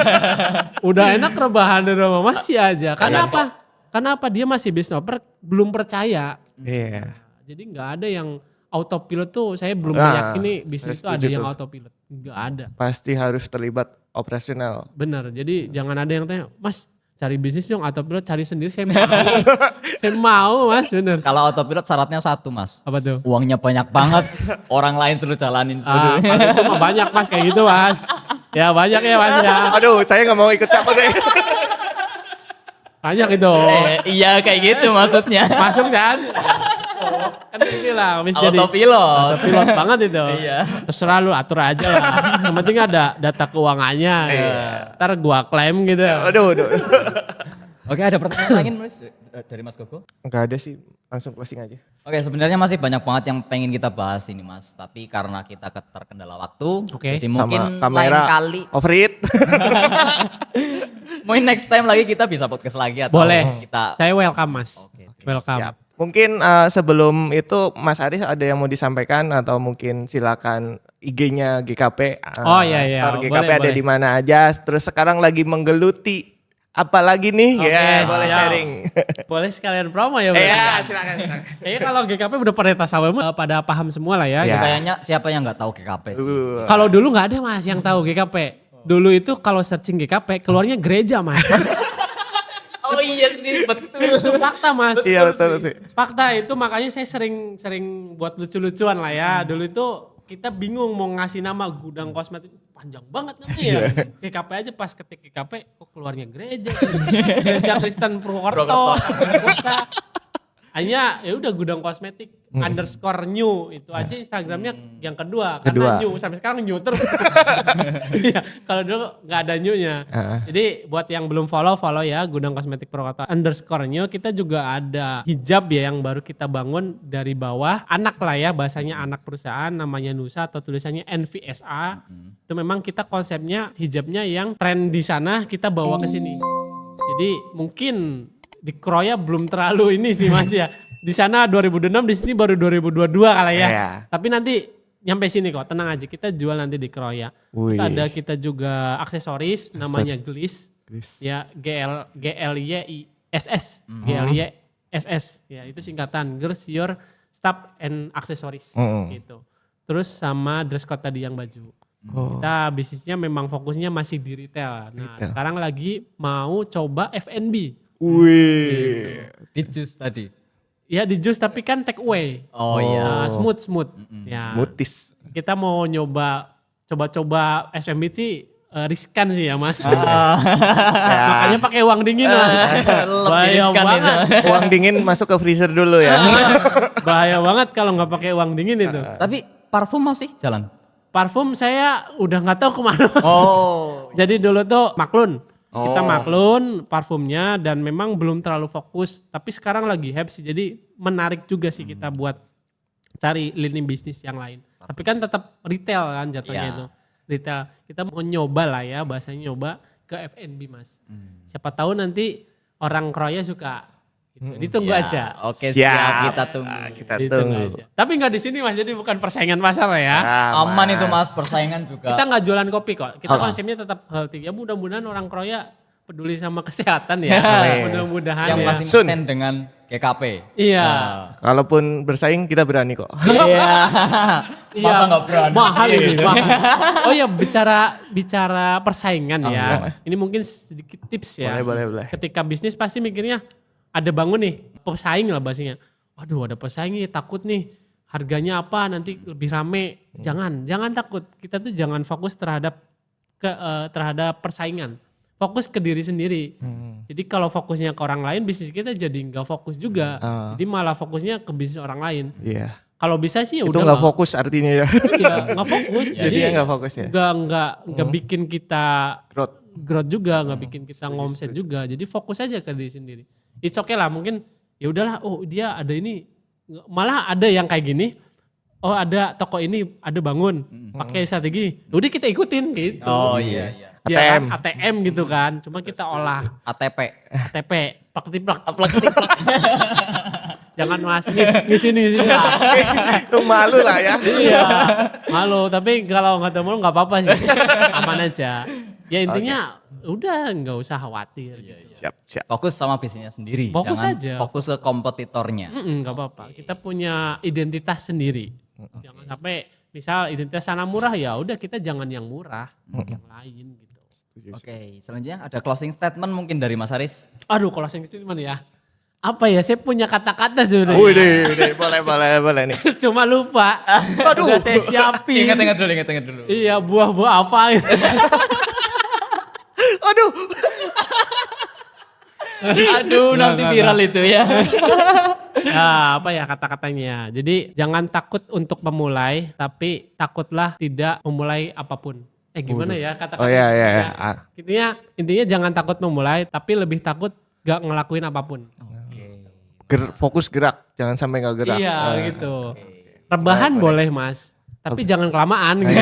Udah enak rebahan di rumah masih aja. Karena apa? Karena apa? Dia masih bisnis oper, belum percaya. Iya. Jadi nggak ada yang autopilot tuh. Saya belum Nah, meyakini bisnis itu saya ada setuju yang tuh. autopilot. Nggak ada. Pasti harus terlibat operasional. Benar. Jadi jangan ada yang tanya, Mas cari bisnis dong autopilot, cari sendiri. Saya mau Mas. Saya mau Mas, bener. Kalau autopilot syaratnya satu Mas. Apa tuh? Uangnya banyak banget, orang lain suruh jalanin. Kalau itu mah banyak Mas kayak gitu Mas. Ya banyak ya Mas ya. Aduh, saya nggak mau ikut campur deh. Banyak itu. Iya kayak gitu maksudnya. Masuk kan? Kan ini lah, mis jadi Autopilot. pilot banget itu. Iya. Terserah lu atur aja lah. Yang penting ada data keuangannya. Ntar gua klaim gitu. Aduh. Oke, ada pertanyaan lain Mas dari Mas Gogo? Enggak ada sih, langsung closing aja. Oke, sebenarnya masih banyak banget yang pengen kita bahas ini Mas, tapi karena kita terkendala waktu, Oke. jadi mungkin Sama lain kamera kali, overheat. mungkin next time lagi kita bisa podcast lagi atau Boleh. kita. Saya welcome Mas. Oke. Welcome. Siap. Mungkin sebelum itu Mas Aris ada yang mau disampaikan atau mungkin silakan IG-nya GKP. Oh, iya. Store GKP Boleh, ada boleh. di mana aja. Terus sekarang lagi menggeluti apalagi nih? Oke, Ya, boleh siap. sharing. Boleh sekalian promo ya berarti. Iya, silakan. Kayaknya kalau GKP udah pada tahu pada paham semua lah ya. Iya. Kayaknya siapa yang nggak tahu GKP sih? Kalau dulu nggak ada Mas yang tahu GKP. Dulu itu kalau searching GKP keluarnya gereja Mas. Oh iya sih, betul. Itu fakta Mas. Iya, betul. Fakta itu makanya saya sering buat lucu-lucuan lah ya. Dulu itu kita bingung mau ngasih nama gudang kosmetik, panjang banget namanya ya. GKP aja pas ketik GKP kok keluarnya gereja. Gereja Kristen Purwokerto. Hanya ya udah gudang kosmetik underscore new itu aja Instagramnya yang kedua karena new sampai sekarang new terus. Iya, kalau dulu nggak ada new-nya. Jadi buat yang belum follow ya gudang kosmetik Purwokerto underscore new. Kita juga ada hijab ya yang baru kita bangun dari bawah, anak lah ya bahasanya, anak perusahaan namanya Nusa atau tulisannya NVSA. Itu memang kita konsepnya hijabnya yang tren di sana kita bawa ke sini. Jadi mungkin di Kroya belum terlalu ini sih Mas ya. Di sana 2006, di sini baru 2022 kali ya. Iya. Tapi nanti nyampe sini kok, tenang aja. Kita jual nanti di Kroya. Terus ada kita juga aksesoris namanya Gliss. Ya, GLYISS. GLYSS. Ya, itu singkatan Girls Your Stuff and Accessories gitu. Terus sama dress code tadi yang baju. Kita bisnisnya memang fokusnya masih di retail. Nah, sekarang lagi mau coba F&B. Wih. Di jus tadi. Ya di jus tapi kan take away. Oh iya. Smooth. Ya. Smoothies. Kita mau coba F&B sih riskan sih ya Mas. Makanya pakai uang dingin Mas. Bahaya riskan banget. Uang dingin masuk ke freezer dulu ya. Bahaya banget kalau nggak pakai uang dingin itu. Tapi parfum masih jalan? Parfum saya udah nggak tahu kemana. Oh. Jadi dulu tuh Maklun. Kita Maklun parfumnya dan memang belum terlalu fokus. Tapi sekarang lagi hype sih. Jadi menarik juga sih kita buat cari lini bisnis yang lain. Tapi kan tetap retail kan jatuhnya itu. Retail. Kita mau nyoba lah ya, bahasanya nyoba ke F&B Mas. Siapa tahu nanti orang Kroya suka. Gitu. Ditunggu aja. Oke, siap, kita tunggu. Kita Ditunggu tunggu. aja. Tapi nggak di sini Mas, jadi bukan persaingan pasar lah ya. Aman itu Mas, persaingan juga. Kita nggak jualan kopi kok. Kita konsepnya tetap healthy. Ya mudah-mudahan orang Kroya peduli sama kesehatan ya. Mudah-mudahan yang ya. masih mesen dengan GKP. Iya. Kalaupun bersaing kita berani kok. Iya. Masa nggak berani? Mahal ini. Mahal. Oh ya bicara persaingan ya. Mas. Ini mungkin sedikit tips ya. Boleh. Ketika bisnis pasti mikirnya ada bangun nih pesaing lah bahasanya. Waduh ada pesaing nih, takut nih harganya apa nanti lebih rame. Jangan takut. Kita tuh jangan fokus terhadap persaingan. Fokus ke diri sendiri. Jadi kalau fokusnya ke orang lain, bisnis kita jadi nggak fokus juga. Jadi malah fokusnya ke bisnis orang lain. Iya. Kalau bisa sih ya Itu udah nggak fokus artinya ya. Iya, nggak fokus. Jadi nggak fokus ya. Nggak bikin kita Growth. juga, nggak bikin kita ngomset juga. Jadi fokus aja ke diri sendiri. It's okay lah, mungkin ya udahlah. Oh dia ada ini, malah ada yang kayak gini. Oh ada toko ini ada bangun, pakai strategi. Udah kita ikutin gitu. Oh iya. Ya kan, ATM gitu kan. Cuma kita olah ATP. plak-tiplak. Jangan Mas di sini. Itu malu lah ya. Iya, malu. Tapi kalau nggak tahu nggak apa-apa sih, aman aja. Ya intinya udah nggak usah khawatir. Gitu. Siap. Fokus sama bisnisnya sendiri. Fokus Jangan aja. fokus ke kompetitornya. Nggak apa-apa. Kita punya identitas sendiri. Jangan sampai misal identitas sana murah ya udah kita jangan yang murah, yang lain gitu. Oke, selanjutnya ada closing statement mungkin dari Mas Aris. Aduh closing statement ya. Apa ya? Saya punya kata-kata sebenarnya. Wih, boleh nih. Cuma lupa. Aduh, udah saya siapin. Ingat dulu. Iya, buah-buah apa gitu. Aduh, nanti viral itu ya. Ya, apa ya kata-katanya. Jadi jangan takut untuk memulai, tapi takutlah tidak memulai apapun. Gimana ya kata-kata? Oh iya. Intinya jangan takut memulai, tapi lebih takut gak ngelakuin apapun. Fokus gerak, jangan sampai nggak gerak. Iya gitu. Rebahan boleh Mas, tapi jangan kelamaan gitu.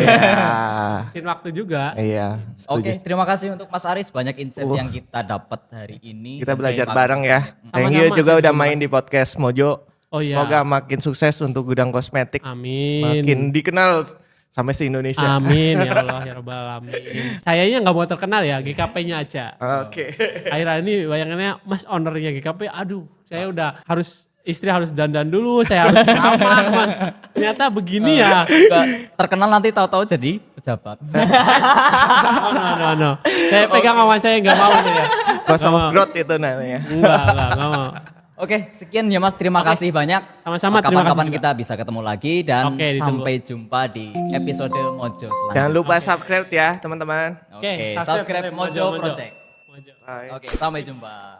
Sin waktu juga. Iya. Oke, terima kasih untuk Mas Aris, banyak insight yang kita dapat hari ini. Kita belajar Terima bareng kasih ya. banyak. Thank you Sama-sama, juga Sin. udah Terima main kasih. di podcast Mojo. Oh iya. Semoga makin sukses untuk gudang kosmetik. Amin. Makin dikenal sampai se-Indonesia. Amin ya Allah ya Rabbal alamin. Sayanya nggak mau terkenal ya, GKP-nya aja. Oke. Akhirnya ini bayangannya Mas ownernya GKP, aduh saya udah istri harus dandan dulu, saya harus ramah Mas. Ternyata begini ya. Nggak terkenal nanti tahu-tahu jadi pejabat. No. Saya pegang sama saya nggak mau saya. Kosong Nggak mau. growth itu namanya. Enggak mau. Oke, sekian ya Mas, terima kasih banyak. Sama-sama, terima kasih Kapan-kapan juga. kita bisa ketemu lagi dan Oke, ditunggu. sampai jumpa di episode Mojo selanjutnya. Jangan lupa subscribe ya teman-teman. Oke, subscribe Mojo Project. Mojo. Bye. Oke, sampai jumpa.